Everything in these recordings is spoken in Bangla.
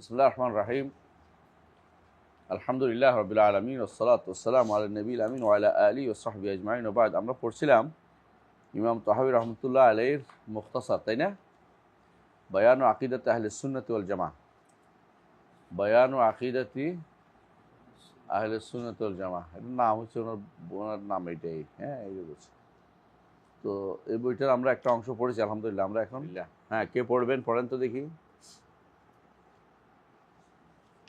বিসমিল্লাহির রহমানির রহিম। আলহামদুলিল্লাহ রাব্বিল আলামিন ওয়াসসালাতু ওয়াসসালামু আলা নবিয়িল আমিন ওয়া আলা আলিহি ওয়া সাহবিহি আজমাইন ওয়া বা'দ। আমরা পড়ছিলাম ইমাম তাহাবী রাহমাতুল্লাহ আলাইহির মুখতাসার, তাই না? বায়ানু আকিদাতি আহলিস সুন্নাতি ওয়াল জামাআহ। বায়ানু আকিদাতি আহলিস সুন্নাতি ওয়াল জামাআহ, এটার নাম হচ্ছে ওনার নাম এটাই। হ্যাঁ, এই যে বলছি। তো এই বইটার আমরা একটা অংশ পড়েছি আলহামদুলিল্লাহ। আমরা এখন হ্যাঁ, কে পড়বেন? পড়েন তো দেখি।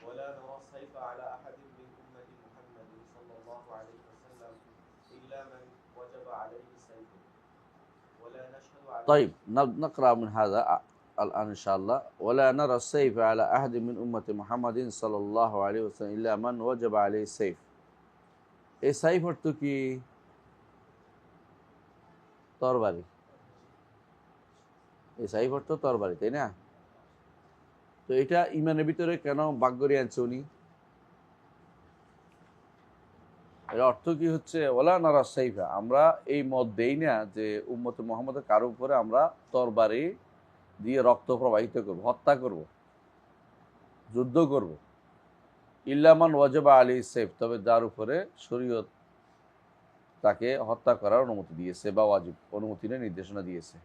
ولا نرى السيف على أحد من أمة محمد صلى الله عليه وسلم إلا من وجب عليه السيف ولا نشهد على طيب نقرأ من هذا الآن إن شاء الله. ولا نرى السيف على أحد من أمة محمد صلى الله عليه وسلم إلا من وجب عليه السيف. এই সাইফ অর্থ কি? তরবারি। এই সাইফ অর্থ তরবারি, তাই না? তো এটা ইমানের ভিতরে কেন বাগ করে আনছে উনি? এর অর্থ কি হচ্ছে? ওলা নারা সাইফা, আমরা এই মত দেই না যে উম্মতে মুহাম্মদের কারো উপরে আমরা তরবারি দিয়ে রক্ত প্রবাহিত করব, হত্যা করব, যুদ্ধ করব। ইল্লামান ওয়াজাবা আলী সেফ, তবে যার উপরে শরীয়ত তাকে হত্যা করার অনুমতি দিয়েছে বা ওয়াজিব অনুমতি নিয়ে নির্দেশনা দিয়েছে।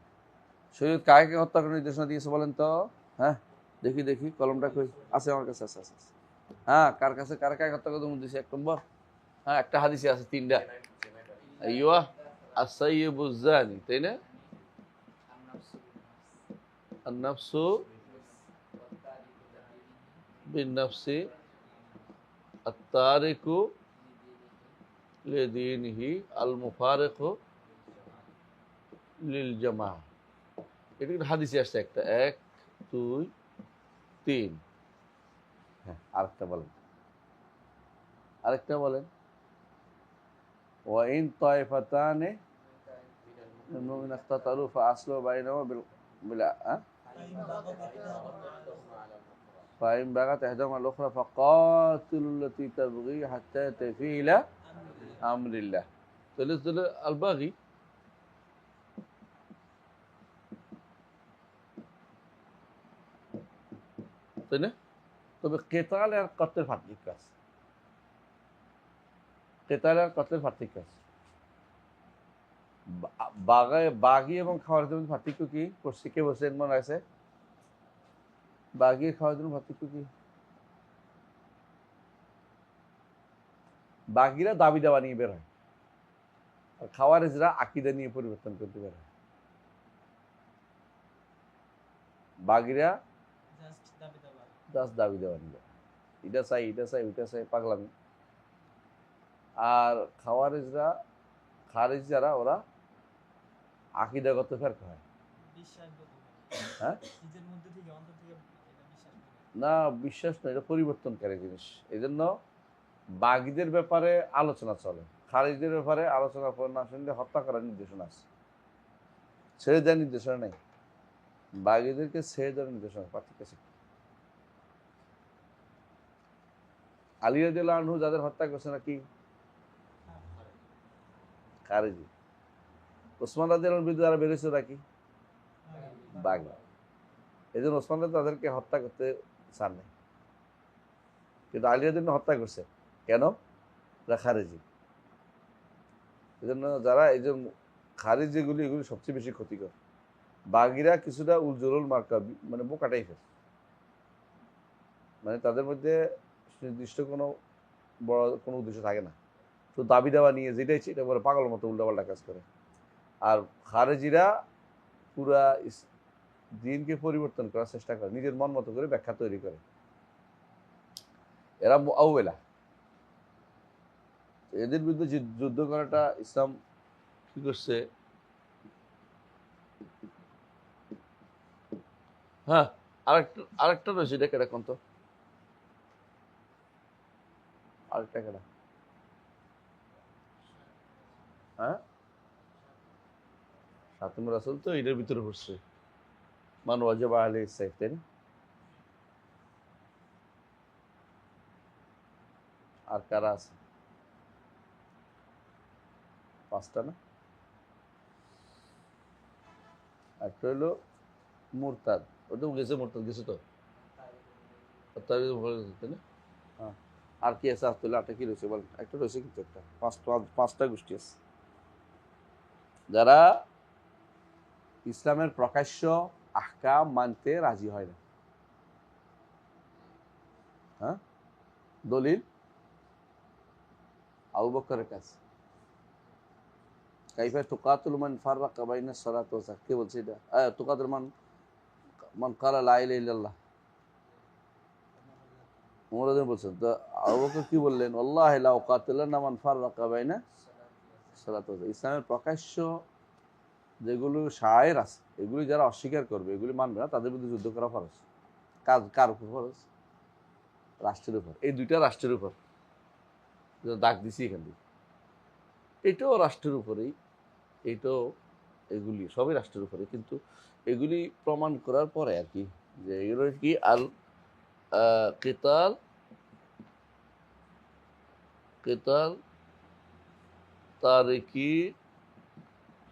শরীয়ত কাকে হত্যা করার নির্দেশনা দিয়েছে বলেন তো? হ্যাঁ, দেখি দেখি, কলমটা কই আছে? আমার কাছে আছে। হ্যাঁ, কার কাছে কাকে হত্যা করার অনুমতি দিয়েছে? 1 নম্বর। হ্যাঁ, একটা হাদিসে আছে 3টা। আইয়ুয়া আস-সাইয়্যিবুজ জানি, তাই না? আন-নাফসু বিন-নাফসি আত-তারিকু লিদীনিহি আল-মুফারিকু লিল জামাআহ। এটা কিন্তু হাদিসে আসছে একটা। 1 2 3। হ্যাঁ, আরেকটা বলেন। ওয়া ইন তায়ফাতানি মিনাল মুমিনিনা ইখতাতালু ফাআসলিহু বাইনাহুমা বিল فإن بغت إحداهما الأخرى فقاتلوا التي تبغي حتى تفيء إلى أمر الله. তাহলে আল-বাগী, তাই না? তবে কেতাল আর কতলের পার্থক্য আছে। কেতাল আর কতলের পার্থক্য আছে। বাগী এবং খাওয়ারের মধ্যে পার্থক্য কি? করছি কে বলছেন? মনে আছে? বাগী খাওয়ার জন্য পার্থক্য কি? বাগীরা দাবি দাওয়া নিয়ে বের হয়, আর খাওয়ারেজরা আকীদা নিয়ে পরিবর্তন করতে বের হয়। বাগীরা জাস্ট দাবি দেওয়া নিয়ে, এটা চাই ওইটা চাই, পাগলামি। আর খারিজ যারা, ওরা আকীদাগত ফেরকা হয়। হ্যাঁ, না বিশ্বাস না, এটা পরিবর্তনকারী জিনিস। এই জন্য বাগীদের ব্যাপারে আলোচনা চলে, খারিজদের ব্যাপারে আলোচনা না শুনলে হত্যা করার নির্দেশনা আছে, ছেড়ে দেওয়ার নির্দেশনা নেই। বাগীদেরকে ছেড়ে দেওয়ার নির্দেশনা। পার্থক্য আছে। আলী রাদিয়াল্লাহু আনহু যাদের হত্যা করছে নাকি খারিজি। ওসমান রাদিয়াল্লাহু আনহুর বিরুদ্ধে যারা বেরিয়েছে নাকি বাগী। এই জন্য ওসমান রাদিয়াল্লাহু তাদেরকে হত্যা করতে চান নাই, কিন্তু আলী রাদিয়াল্লাহু আনহু হত্যা করছে। কেন? এরা খারিজি। এই জন্য যারা এই যে খারিজিগুলি, এগুলি সবচেয়ে বেশি ক্ষতিকর। বাগীরা কিছুটা উজ্জ্বল মার্কা, মানে বোকা টাইপের, মানে তাদের মধ্যে নির্দিষ্ট কোনো বড় কোনো উদ্দেশ্য থাকে না, তো দাবি দেওয়া নিয়ে যেটাই এটা বলে পাগলের মতো উল্টাপাল্টা কাজ করে। আর খারেজিরা পুরা দিনকে পরিবর্তন করার চেষ্টা করে, নিজের মন মতো করে ব্যাখ্যা তৈরি করে। এরা মুআউওয়ালা। এদের বিরুদ্ধে যুদ্ধ করাটা ইসলাম কি করছে? হ্যাঁ, আরেকটা রয়েছে, এটা কেটা কোন তো? আরেকটা কেটা? হ্যাঁ, খাতিমুর রাসূল তো এটার ভিতরে পড়ছে, মান ওয়াজাবা আলাইহিস সাইফ, তাই না? আর কারা আছে? 5টা না? একটা হলো মুরতাদ, ওটা গেছে, মুরতাদ গেছে তো। তারই উপরে তাই না? হ্যাঁ। আর কি আছে আব্দুল্লাহ? আটটা কি রয়েছে বলেন? একটা রয়েছে কিন্তু একটা পাঁচটা গোষ্ঠী আছে যারা ইসলামের প্রকাশ্য আহকাম মানতে রাজি হয় না। হ্যাঁ, দলিল আবু বকরের কাছে। কাইফা তুকাতুল মান ফাররাকা বাইনা সালাত ওয়া যাকাত, কে বলছে এটা? তুকাতুল মান মান ক্বালা লা ইলাহা ইল্লাল্লাহ, ওমর রাদিয়াল্লাহু বলছেন। তো আবু বকর কি বললেন? ওয়াল্লাহি লা উকাতিলান্না মান ফাররাকা বাইনা সালাত ওয়া যাকাত। ইসলামের প্রকাশ্য যেগুলো শায়ের আছে এগুলি যারা অস্বীকার করবে, এগুলি মানবে না, তাদের বিরুদ্ধে যুদ্ধ করা ফরজ। কার উপর ফরজ? রাষ্ট্রের উপর। এই দুইটা রাষ্ট্রের উপর দাগ দিছি এখান থেকে। এটাও রাষ্ট্রের উপরেই, এটাও, এগুলি সবই রাষ্ট্রের উপরে। কিন্তু এগুলি প্রমাণ করার পরে আর কি, যে এগুলো কি আল কেতাল কেতাল তারিকি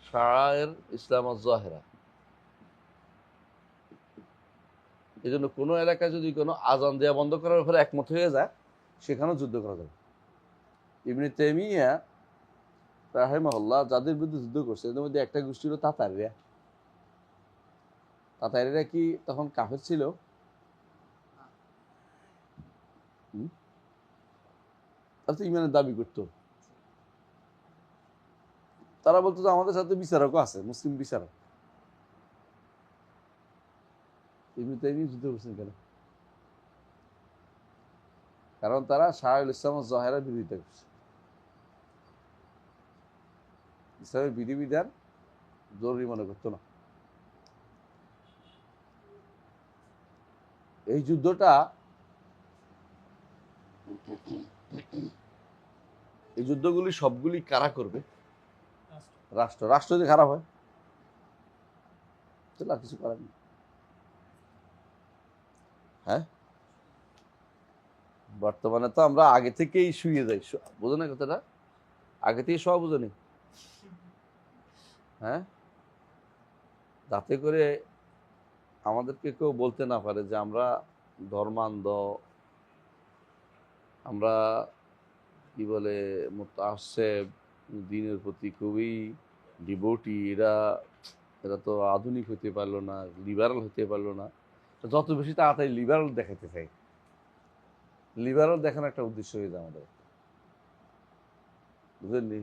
শায়ের ইসলাম জাহেরা। এই জন্য কোনো এলাকায় যদি কোনো আজান দেওয়া বন্ধ করার ব্যাপারে একমত হয়ে যায়, সেখানেও যুদ্ধ করা যাবে। ইবনে তাইমিয়া রাহিমাহুল্লাহ যাদের বিরুদ্ধে যুদ্ধ করছে এদের মধ্যে একটা গোষ্ঠী হলো তাতারিরা। তাতারিরা কি তখন কাফের ছিল? তারা তো ইমানের দাবি করতো। তারা বলতো যে আমাদের সাথে বিচারকও আছে, মুসলিম বিচারক। ইবনে তাইমিয়া যুদ্ধ করছেন কেন? কারণ তারা শাহুল ইসলাম জাহেরার বিরোধিতা করছে। ইসলামের বিধিবিধান জরুরি মনে করতো না। এই যুদ্ধটা, এই যুদ্ধগুলি সবগুলি কারা করবে? রাষ্ট্র। রাষ্ট্র যদি খারাপ হয় তাহলে আর কিছু করার নেই। হ্যাঁ, বর্তমানে তো আমরা আগে থেকেই শুয়ে যাই, বোঝো না কথাটা? আগে থেকেই সব বোঝো নি। হ্যাঁ, যাতে করে আমাদেরকে কেউ বলতে না পারে যে আমরা ধর্মান্ধ, আমরা কি বলে মুতাআসসিব, দ্বীনের প্রতি খুবই ডিভোটি, এরা তো আধুনিক হতে পারলো না, লিবারাল হতে পারলো না। যত বেশি তাড়াতাড়ি লিবারাল দেখাতে চাই, লিবারাল দেখানোর একটা উদ্দেশ্য হয়ে যায় আমাদের, বুঝলেননি?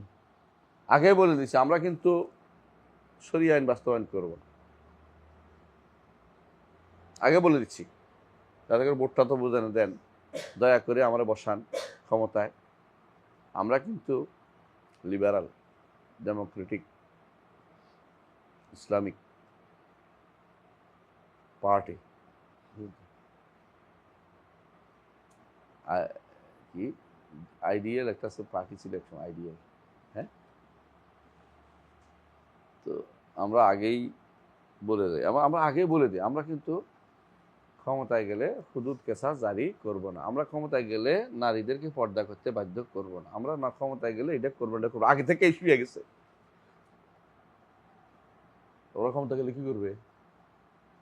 আগে বলে দিচ্ছি আমরা কিন্তু শরিয়া আইন বাস্তবায়ন করব না, আগে বলে দিচ্ছি। তাদের ভোটটা তো বোঝানো দেন, দয়া করে আমরা বসান ক্ষমতায়। আমরা কিন্তু লিবারাল, ডেমোক্রেটিক, ইসলামিক পার্টি। কি আইডিয়াল একটা পার্টি ছিল একসময়, আইডিয়াল। হ্যাঁ, তো আমরা আগেই বলে দিই, আমরা আগেই বলে দিই আমরা কিন্তু ক্ষমতায় গেলে হুদুদ কেসাস জারি করব না। আমরা ক্ষমতায় গেলে নারীদেরকে পর্দা করতে বাধ্য করব না। আমরা না ক্ষমতায় গেলে এটা করবো, এটা করবো, আগে থেকেই শুয়ে গেছে। ওরা ক্ষমতা গেলে কি করবে?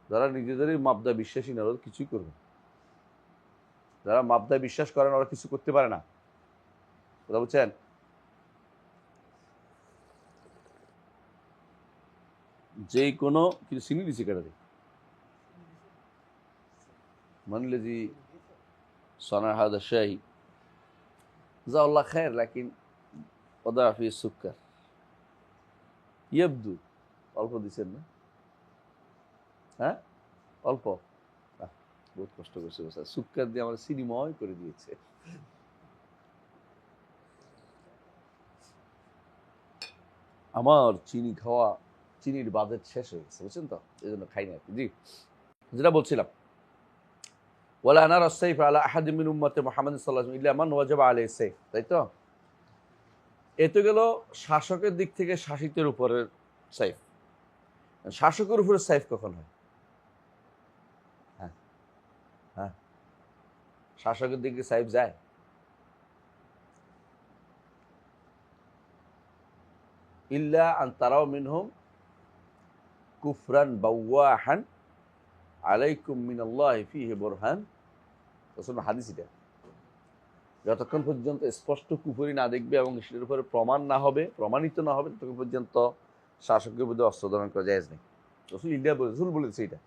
যারা নিজেদেরই মাবদা বিশ্বাসী না, ওরা কিছুই করবে। যারা মাবদায় বিশ্বাস করেন ওরা কিছু করতে পারে না, কথা বুঝছেন? যে কোনো কিছু চিনি দিছি কেটে من الذي صنع هذا الشاي؟ جزاه الله خير، لكن وضع فيه السكر يبدو অল্প দিচ্ছেন না? হ্যাঁ, অল্প। বহুত কষ্ট করছে, সুক্কার দিয়ে আমার চিনিময় করে দিয়েছে। আমার চিনি খাওয়া, চিনির বাজেট শেষ হয়ে গেছে, বুঝছেন তো, এই জন্য খাই না। জি, যেটা বলছিলাম, ওয়ালা আনারা সাইফ আলা আহাদিন মিন উম্মতি মুহাম্মদ সাল্লাল্লাহু আলাইহি ওয়াসাল্লাম ইল্লা মান ওয়াজাবা আলাইহি সাইফ। তাই তো? এতে গেল শাসকের দিক থেকে শাসিতের উপরের সাইফ। শাসকের উপরে সাইফ কখন হয়? হ্যাঁ, হ্যাঁ, শাসকের দিকে সাইফ যায়? ইল্লা আন তারাও মিনহুম কুফরান বাওয়াহান আলাইকুম মিনাল্লাহি ফীহি বুরহান রাসূলের হাদিস এটা। যতক্ষণ পর্যন্ত স্পষ্ট কুফরি না দেখবে এবং সেটার উপরে প্রমাণিত না হবে ততক্ষণ পর্যন্ত শাসকের বিরুদ্ধে অস্ত্র ধারণ করা জায়েজ নেই। রাসূল বলেছে এটা।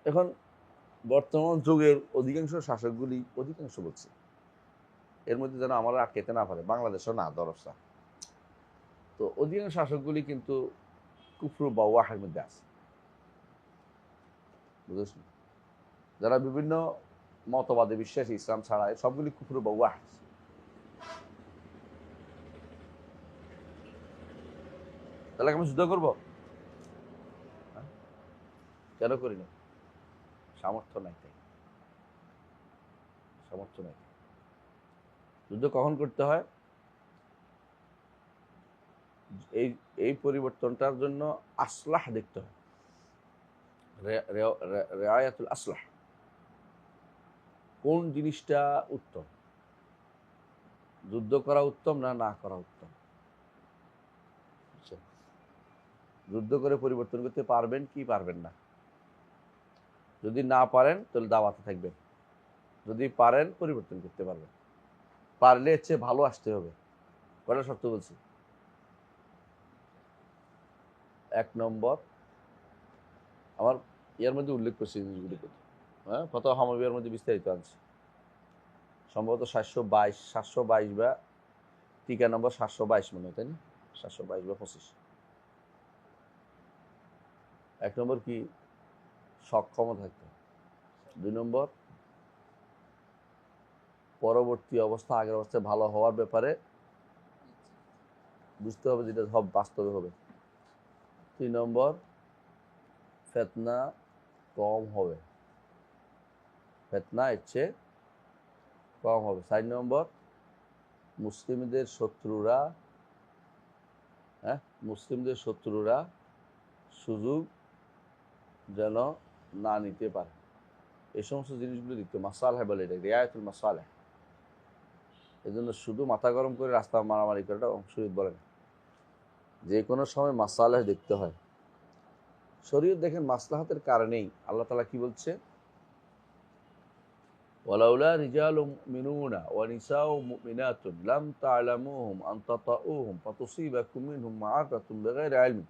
এখন বর্তমান যুগের অধিকাংশ শাসকগুলি অধিকাংশ বলছে এর মধ্যে যেন আমরা আটকাইতে না পারে, বাংলাদেশও না দরসা। তো অধিকাংশ শাসকগুলি কিন্তু কুফর বা ওয়াহের মধ্যে আছে, বুঝেছেন? যারা বিভিন্ন মতবাদে বিশ্বাসী, ইসলাম ছাড়া সবগুলি কুফর বা ওয়াহ। তাহলে আমি যুদ্ধ করবো? হ্যাঁ? কেন করি না? সামর্থ্য নাই, তাই সামর্থ্য নাই। যুদ্ধ কখন করতে হয়? এই এই পরিবর্তনটার জন্য আসলাহ দেখতে হয়, রেয়ায়াতুল আসলাহ, কোন জিনিসটা উত্তম, যুদ্ধ করা উত্তম না না করা উত্তম। যুদ্ধ করে পরিবর্তন করতে পারবেন কি পারবেন না? যদি না পারেন তাহলে দাওয়াতে থাকবেন, যদি পারেন পরিবর্তন করতে পারবেন। পারলে এর চেয়ে ভালো আসতে হবে। কটা শর্ত বলছি? 1 নম্বর, আমার ইয়ার মধ্যে উল্লেখ করছি জিনিসগুলি, হ্যাঁ, ফতোয়া হামাবিয়ার মধ্যে বিস্তারিত আছে, সম্ভবত 722 বা টিকা নম্বর 722 মনে হয়, তাই না? 722 বা 25। 1 নম্বর কি? সক্ষম থাকতে। 2 নম্বর, পরবর্তী অবস্থা আগের অবস্থায় ভালো হওয়ার ব্যাপারে বুঝতে হবে, যেটা সব বাস্তবে হবে। 3 নম্বর, ফিতনা কম হবে, ফিতনা এর চেয়ে কম হবে। 4 নম্বর, মুসলিমদের শত্রুরা সুযোগ যেন না নিতে পারে। এই সমস্ত জিনিসগুলো দেখতে মাসালেহ বলে, এটা রিয়ায়াতুল মাসালেহ। এই জন্য শুধু মাথা গরম করে রাস্তা মারামারি করাটা শরীয়ত বলে না। যে কোনো সময় মাসালেহ দেখতে হয়। শরীয়ত দেখেন মাসলাহাতের কারণেই আল্লাহ তাআলা কি বলছে? ওয়ালাউলা রিজালুম মিনুনা ওয়া নিসাউ মুমিনাতুন লাম তা'লামুহুম আন তাতাউহুম ফাতুসিবাকুম মিনহুম মা'রাকাতুন বিগাইরি ইলম।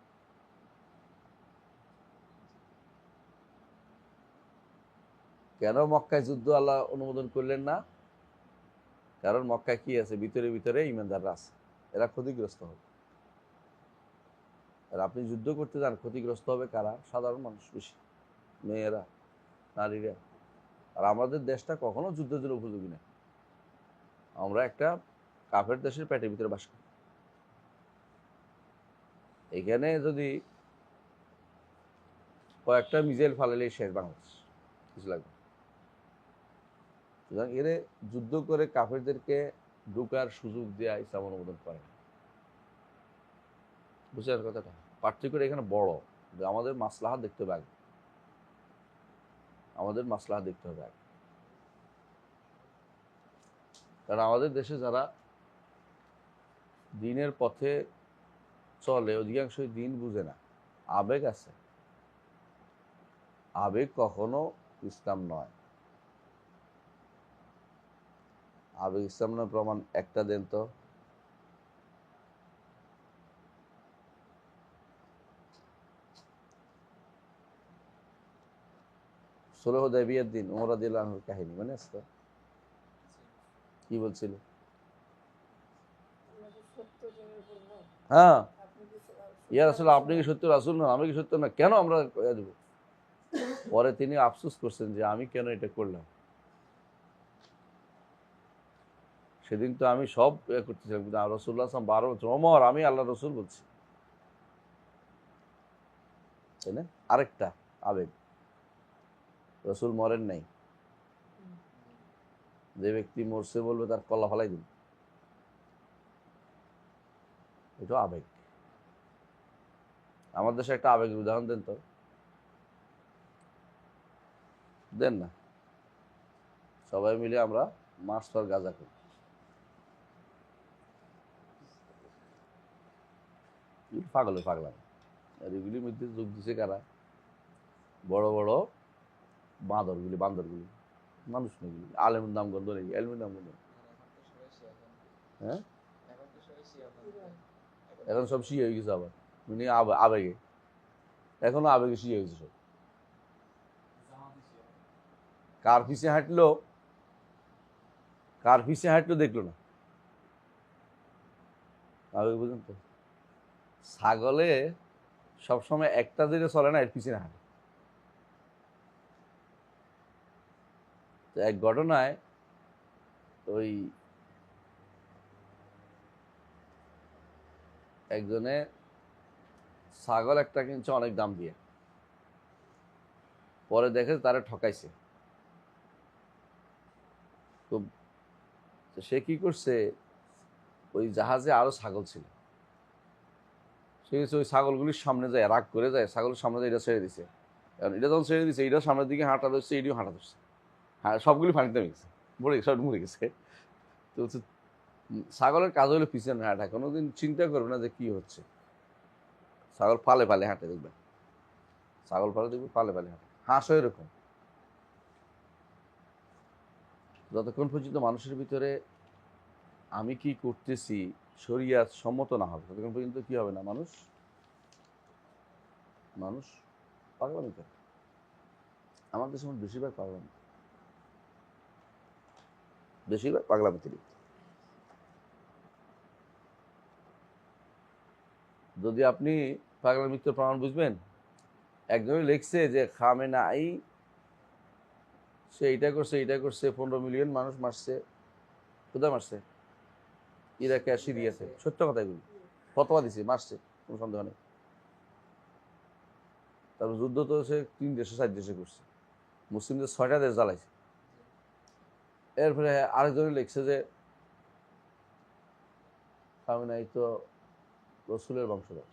কেন মক্কায় যুদ্ধ আল্লাহ অনুমোদন করলেন না? কারণ মক্কায় কি আছে? ভিতরে ভিতরে ঈমানদাররা আছে, এরা ক্ষতিগ্রস্ত হবে। আর আপনি যুদ্ধ করতে যান, ক্ষতিগ্রস্ত হবে কারা? সাধারণ মানুষ বেশি, মেয়েরা, নারীরা। আর আমাদের দেশটা কখনো যুদ্ধের জন্য উপযোগী না। আমরা একটা কাফের দেশের পেটের ভিতরে বাস করি। এখানে যদি কয়েকটা মিসাইল ফালালে শেষ বাংলাদেশ, কিছু লাগবে। সুতরাং এর যুদ্ধ করে কাফেরদেরকে ঢুকার সুযোগ দেওয়া ইসলাম অনুমোদন করে না। বুঝলেন কথাটা? পার্থক্যটা এখানে বড়। আমাদের মাসলাহাত দেখতে হবে আগে, আমাদের মাসলাহাত দেখতে হবে আগে। কারণ আমাদের দেশে যারা দিনের পথে চলে অধিকাংশই দিন বুঝে না, আবেগ আছে। আবেগ কখনো ইসলাম নয়। আবেগ ইসলাম নয় প্রমাণ একটা দেন তো। সুলহ হুদায়বিয়ার দিন ওমর রাদিয়াল্লাহু আনহুর কাহিনী মনে আছে তো? কি বলছিল? হ্যাঁ, ইয়া রাসূলুল্লাহ, আপনি কি সত্য রাসূল না? আমি কি সত্য না? কেন আমরা দেব? পরে তিনি আফসোস করছেন যে আমি কেন এটা করলাম। সেদিন তো আমি সব করতেছিলাম, কিন্তু রাসূলুল্লাহ সাল্লাল্লাহু আলাইহি ওয়াসাল্লাম বারবার বলছেন, ওমর আমি আল্লাহ রসুল বলছি, তাই না? আরেকটা আবেগ, রসুল মরেন নাই, যে ব্যক্তি মরছে বলবে তার কল্লা ফালাই দিন, এটা আবেগ। আমার দেশে একটা আবেগের উদাহরণ দেন তো, দেন না। সবাই মিলে আমরা মার্চ ফর গাজা করি, পাগলা। আর এগুলির মধ্যে যোগ দিছে কারা? বড় বড় বান্দরগুলি। মানুষ নাকি, আলেমের নাম গন্ধ নাকি, এলমের নাম গন্ধ? হ্যাঁ, এখন সব শিয়ে হয়ে গেছে আবার, মানে আবেগে, এখনো আবেগে শিয়ে হয়েছে সব। কার পিছে হাঁটলো, কার পিছে হাঁটলো দেখলো না, আবেগ বুঝুন তো। ছাগলে সবসময় একটা দিকে চলে না, এর পিছনে হাঁটে। তো এক ঘটনায় ওই একজনে ছাগল একটা কিনছে অনেক দাম দিয়ে, পরে দেখে তারা ঠকাইছে। তো সে কি করছে, ওই জাহাজে আরো ছাগল ছিল, সে ওই ছাগলগুলির সামনে যায়, রাগ করে যায়, ছাগলের সামনে যায় এটা ছেড়ে দিছে। কারণ এটা যখন ছেড়ে দিছে, এটা সামনের দিকে হাঁটা ধরছে, এটিও হাঁটা ধরছে, হ্যাঁ সবগুলি পানিতে নেমে গেছে, সব মরে গেছে। তো ছাগলের কাজ হলো পিছনে হাঁটা, কোনোদিন চিন্তা করবে না যে কি হচ্ছে। ছাগল পালে পালে হাঁটে, দেখবে ছাগল পালে, দেখবে পালে পালে হাঁটে। হাঁসও এরকম, যতক্ষণ পর্যন্ত মানুষের ভিতরে আমি কি করতেছি শরিয়াত সম্মত না হবে, ততক্ষণ পর্যন্ত কি হবে না, মানুষ মানুষ পাগলামি করে। আমাদের সময় বেশিরভাগ পাগলামি, বেশিরভাগ পাগলামিতে লিপ্ত। যদি আপনি পাগলামিতে প্রমাণ বুঝবেন, একজনই লিখছে যে খামেনাই সে এইটা করছে, এইটা করছে, 15 মিলিয়ন মানুষ মারছে। কোথায় মারছে? ইরাকে আর সিরিয়াতে। সত্য কথা এগুলো, ফতোয়া দিছে, মারছে, কোনো সন্দেহ নেই। তারপর যুদ্ধ তো সে 3 দেশে 4 দেশে করছে, মুসলিমদের 6টা দেশ জ্বালাইছে। এরপরে আরেকজনই লিখছে যে খামেনাই তো রসুলের বংশধর।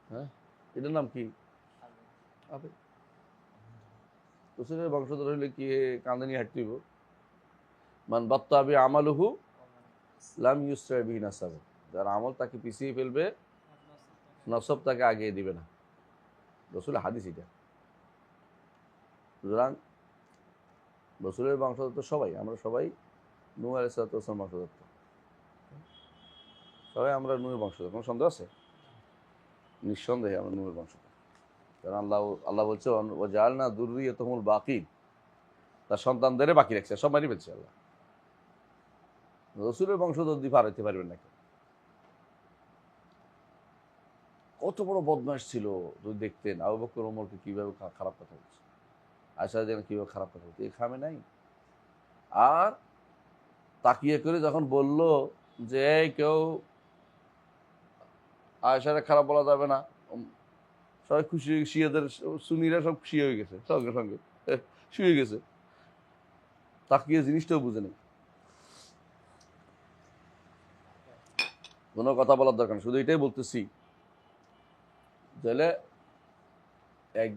হ্যাঁ, এটার নাম কি? আবে, রসুলের বংশধর হইলে কি কান্দে নিয়ে হাঁটতে হইব? মান বাত্তাবি আমালুহু লাম ইউসরা বিহি নাসাবু, যার আমল তাকে পিছিয়ে ফেলবে, নসব তাকে আগিয়ে দিবে না। রসুলের হাদিস এটা। সুতরাং রসুলের বংশধর তো সবাই, আমরা সবাই নূহ আলাইহিস সালাম বংশধর, সবাই আমরা নূহের বংশধর, কোনো সন্দেহ আছে? নিঃসন্দেহে আমরা নূহের বংশধর। কারণ আল্লাহ বলছে ওয়াজআলনা যুররিয়াতাহুমুল বাকিন, তার সন্তানদের বাকি রাখছে, সব মারি ফেলছে আল্লাহ। রসুলের বংশধর দিয়ে পার হইতে পারবেন নাকি? কত বড় বদমাশ ছিল যদি দেখতেন, আবু বকর ওমরকে কিভাবে খারাপ কথা বলছে, আয়েশা যেন কিভাবে খারাপ কথা বলছে, এই খামে নাই। আর তাকিয়ে করে যখন বলল যে এই কেউ আয়েশারে খারাপ বলা যাবে না, সবাই খুশি হয়ে, শিয়াদের সুন্নিরা সব খুশি হয়ে গেছে, সঙ্গে সঙ্গে শুয়ে গেছে, তাকিয়ে জিনিসটাও বুঝে নেই। কোনো কথা বলার দরকার নেই, শুধু এটাই বলতেছি, তাহলে এক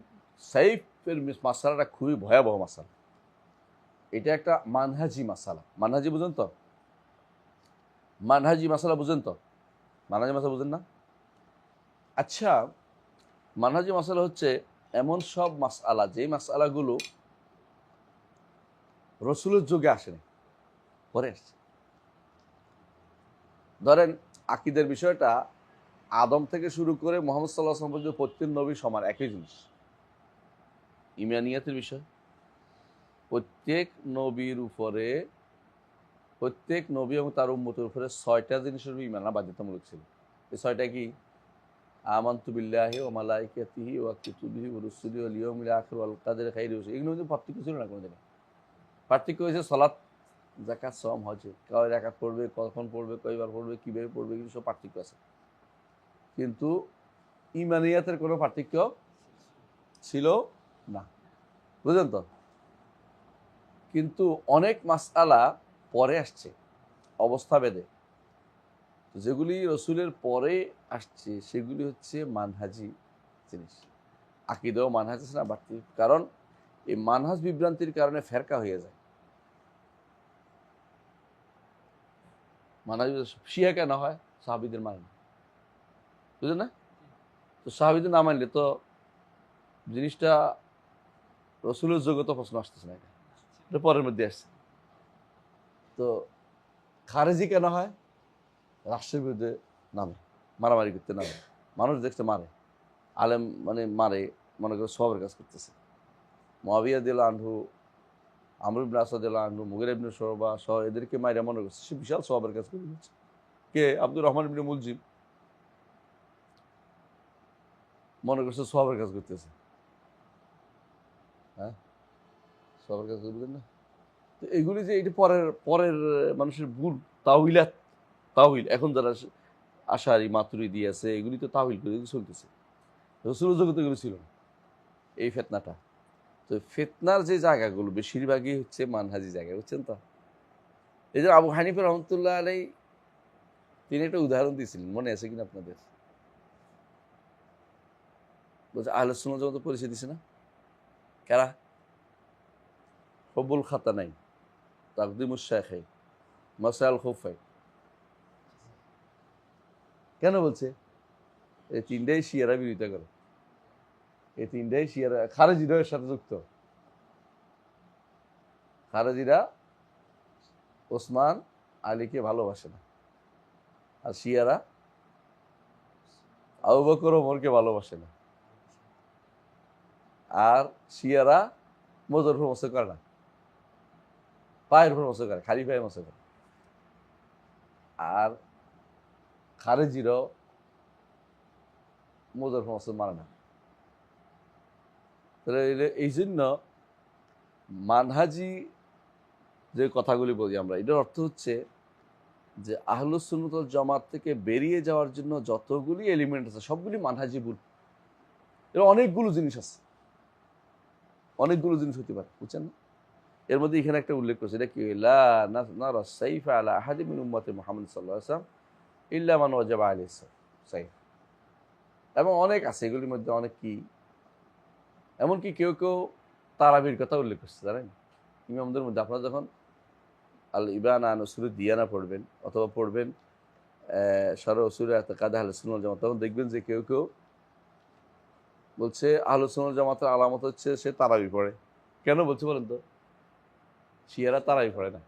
সাইফের মাসালাটা খুবই ভয়াবহ মাসালা। এটা একটা মানহাজি মাসালা। মানহাজি বুঝেন তো? মানহাজি মাসালা বুঝেন তো? মানহাজি মাসালা বুঝেন না? আচ্ছা, মানহাজি মাসালা হচ্ছে এমন সব মাসআলা, যে মাসআলাগুলো রসুলের যুগে আসেনি, পরে আসছে। ধরেন আকিদের বিষয়টা আদম থেকে শুরু করে মুহাম্মদ সাল্লাল্লাহু আলাইহি ওয়াসাল্লাম পর্যন্ত প্রত্যেক নবী সমান, একই জিনিস। ইমানিয়াতের বিষয়, প্রত্যেক নবীর উপরে, প্রত্যেক নবী এবং তার উম্মতের উপরে 6টা জিনিসের ইমান আনা বাধ্যতামূলক ছিল। এই 6টা কি? আমানতু বিল্লাহি ওয়া মালাইকাতিহি ওয়া কুতুবিহি ওয়া রুসুলিহি ওয়াল ইয়াউমিল আখির ওয়াল কদরি খাইরিহি ওয়া শাররিহি। এগুলো কিন্তু পার্থক্য ছিল না কোনোদিন। পার্থক্য হয়েছে সালাত, যাকাত, সওম, হজ। কয় রাকাত পড়বে, কখন পড়বে, কয়বার পড়বে, কিভাবে পড়বে, এগুলো সব পার্থক্য আছে। কিন্তু ইমানিয়াতের কোনো পার্থক্য ছিল না, বুঝলেন তো? কিন্তু অনেক মাসআলা পরে আসছে অবস্থা ভেদে, যেগুলি রসুলের পরে আসছে সেগুলি হচ্ছে মানহাজি জিনিস। আকীদাও মানহাজ আছে না বাড়তি, কারণ এই মানহাজ বিভ্রান্তির কারণে ফেরকা হয়ে যায়। মানহাজ শিয়া কেন হয়? সাহাবীদের মানে না, বুঝলেন না? তো সাহাবীদের না মানলে তো জিনিসটা রসুলের যোগ্যতা প্রশ্ন আসতেছে না, এটা পরের মধ্যে আসছে। তো খারেজি কেন হয়? রাষ্ট্রের বিরুদ্ধে নামে, মারামারি করতে নামে, মানুষ দেখতে মারে, আলেম মানে মারে, মনে করে সবের কাজ করতেছে। মুআবিয়া দিল আনহু, আমর ইবনে আসাদ দিল আনহু, মুগিরা ইবনে শুবা সহ এদেরকে মাইরা মনে করছে সে বিশাল সবের কাজ করে দিচ্ছে। কে? আব্দুর রহমান ইবনে মুলজিম মনে করছে সবের কাজ করতেছে। হ্যাঁ, সবের কাজ করবেন না। তো এগুলি যে এটি পরের পরের মানুষের ভুল, তাউইলাত, তাউইল এখন যারা আশারি মাতুরিদি আছে এগুলি তো তাউইল করে চলতেছে। রসুল জগতে এগুলো ছিল না, এই ফেতনাটা। তো ফেতনার যে জায়গাগুলো বেশিরভাগই হচ্ছে মানহাজি জায়গা, বুঝছেন তো। এই যে আবু হানিফা রহমতুল্লাহ আলাই তিনি একটা উদাহরণ দিয়েছিলেন, মনে আছে কিনা আপনাদের? বলছে আহলে সুন্নাত জামাত পরিচয় দিছে না কারা? হব্বুল খাতা নাই, তাকদিমুস শাইখাই, মাসাইল খুফাই। কেন বলছে? এই তিনটাই শিয়ারা বিরোধিতা করে, এই তিনটাই শিয়ারা, খারেজিরা এর সাথে যুক্ত। খারেজিরা ওসমান আলীকে ভালোবাসে না, আর শিয়ারা আবু বকর ওমরকে ভালোবাসে না, আর শিয়ারা মজুর প্রমোশ করে না, পায়ের প্রমোশ করে, খালি পায়ে মশ করে। আর খারেজিরাও মজুর প্রমোশ মানে না। তাহলে এই জন্য মানহাজি যে কথাগুলি বলি আমরা, এটার অর্থ হচ্ছে যে আহলুস সুন্নাত ওয়াল জামাত থেকে বেরিয়ে যাওয়ার জন্য যতগুলি এলিমেন্ট আছে সবগুলি মানহাজি ভুল। এর অনেকগুলো জিনিস আছে, অনেকগুলো জিনিস হতে পারে, বুঝছেন না? এর মধ্যে এখানে একটা উল্লেখ করছে, এটা কি, লা নারা সাইফা আলা আহাদি মিন উম্মতি মুহাম্মদ সাল্লাল্লাহু আলাইহি ওয়াসাল্লাম ইল্লা মান ওয়াজাবা আলাইহিস সাইফ। এবং অনেক আছে, এগুলির মধ্যে অনেক কি, এমনকি কেউ কেউ তারাবির কথা উল্লেখ করছে, জানেন? ইমামদের মধ্যে আপনারা যখন আল ইবানা আন উসুলুদ দিয়ানা পড়বেন অথবা পড়বেন শারহ উসুল ইতিকাদ আহলে সুন্নাত ওয়াল জামাত, তখন দেখবেন যে কেউ কেউ বলছে আহলে সুন্নাত ওয়াল জামাতের আলামত হচ্ছে সে তারাবি পড়ে। কেন বলছে বলেন তো? শিয়ারা তারাবি পড়ে না,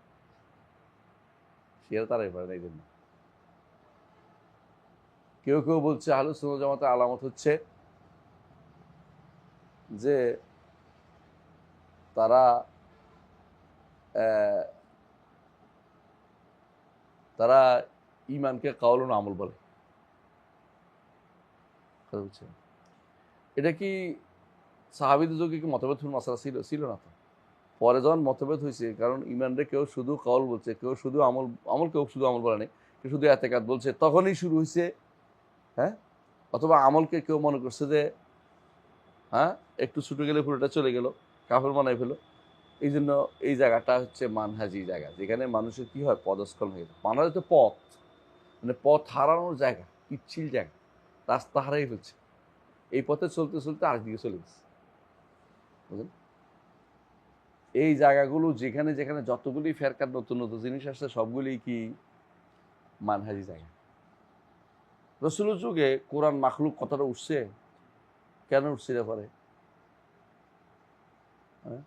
শিয়ারা তারাবি পড়ে না এই জন্য। কেউ কেউ বলছে আহলে সুন্নাত ওয়াল জামাতের আলামত হচ্ছে যে তারা তারা ইমানকে কাউল ও আমল বলে। এটা কি সাহাবীদের যুগে কি মতভেদ মাসালা ছিল? ছিল না তো। পরে যখন মতভেদ হয়েছে, কারণ ইমানরে কেউ শুধু কাউল বলছে, কেউ শুধু আমল, আমল কেউ শুধু আমল বলে নাই, কেউ শুধু এতেকাদ বলছে, তখনই শুরু হয়েছে। হ্যাঁ, অথবা আমলকে কেউ মনে করছে যে হ্যাঁ একটু ছুটে গেলে পুরোটা চলে গেল, কাফের বানাই ফেলো। এই জন্য এই জায়গাটা হচ্ছে মানহাজি জায়গা, যেখানে মানুষের কি হয়, পদস্খলন হয়ে যায়। মানহাজি তো পথ, মানে পথ হারানোর জায়গা, পিচ্ছিল জায়গা, রাস্তা হারাই ফেলছে, এই পথে চলতে চলতে আরেকদিকে চলে গেছে, বুঝলেন? এই জায়গাগুলো যেখানে যেখানে যতগুলি ফেরকার নতুন নতুন জিনিস আসছে সবগুলি কি মানহাজি জায়গা। রসুলের যুগে কোরআন মাখলুক কথাটা উঠছে, কেন উঠছে রে পরে? হ্যাঁ,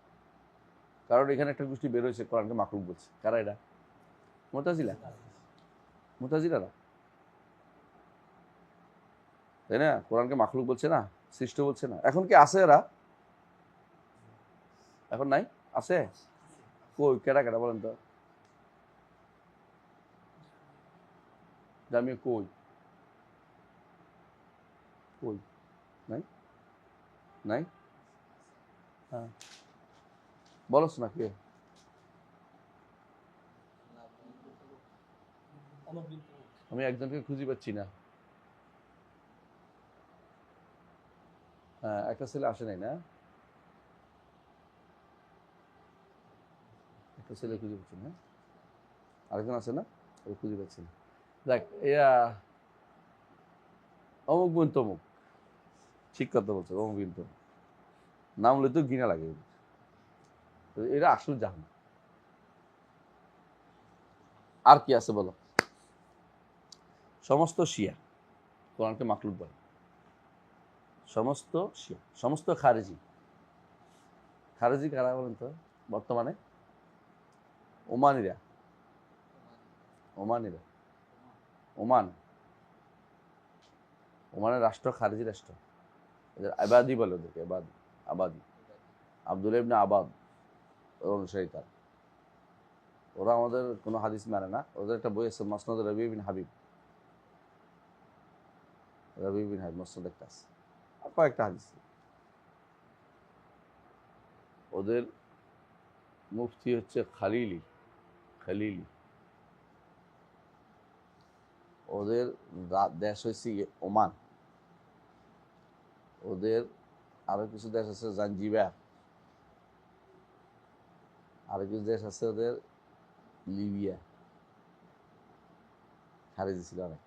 কারণ এখানে একটা গোষ্ঠী বের হয়েছে কোরআনকে মাখলুক বলছে। কারা এটা? মুতাজিলা, মুতাজিলা না, তাই না? কোরআনকে মাখলুক বলছে না, সৃষ্ট বলছে না। এখন কি আছে এরা? এখন নাই? আছে? কই, কেডা কেডা বলেন তো? জামিয়া কই? কই? নাই? নাই? হ্যাঁ, বলস না কে? আমি একজনকে খুঁজে পাচ্ছি না। হ্যাঁ, একটা ছেলে আসে নাই না, একটা ছেলে খুঁজে পাচ্ছি না। আরেকজন আছে না, ওই খুঁজে পাচ্ছি না। দেখ, এরা অমুক বোন তমুক, ঠিক কথা বলছে, অমুক বোন তমুক নাম লই তো ঘৃণা লাগে। এরা আসল জাহান। আর কি আছে বলো? সমস্ত শিয়া কোরআনকে মাকলুক বলে, সমস্ত শিয়া, সমস্ত খারেজি, খারেজি কারা বলেন তো বর্তমানে? ওমানিরা। ওমানিরা, ওমান, ওমানের রাষ্ট্র খারেজি রাষ্ট্র। এদের আবাদি বলে, ওদেরকে আবাদি, আবাদি। আব্দুল ইবনে আবাদ ওর অনুসারী তার। ওরা আমাদের কোনো হাদিস মানে না। ওদের একটা বই আছে মসনদ রবি বিন হাবিব, রবি বিন হাবিব মসনদ একটা আছে, আর কয়েকটা হাদিস। ওদের মুফতি হচ্ছে খালিলি, খালিলি। ওদের দেশ হয়েছে ওমান। ওদের আরো কিছু দেশ আছে জাঞ্জিবার, আরো কিছু দেশ আছে ওদের লিবিয়া। খারেজি ছিল অনেক।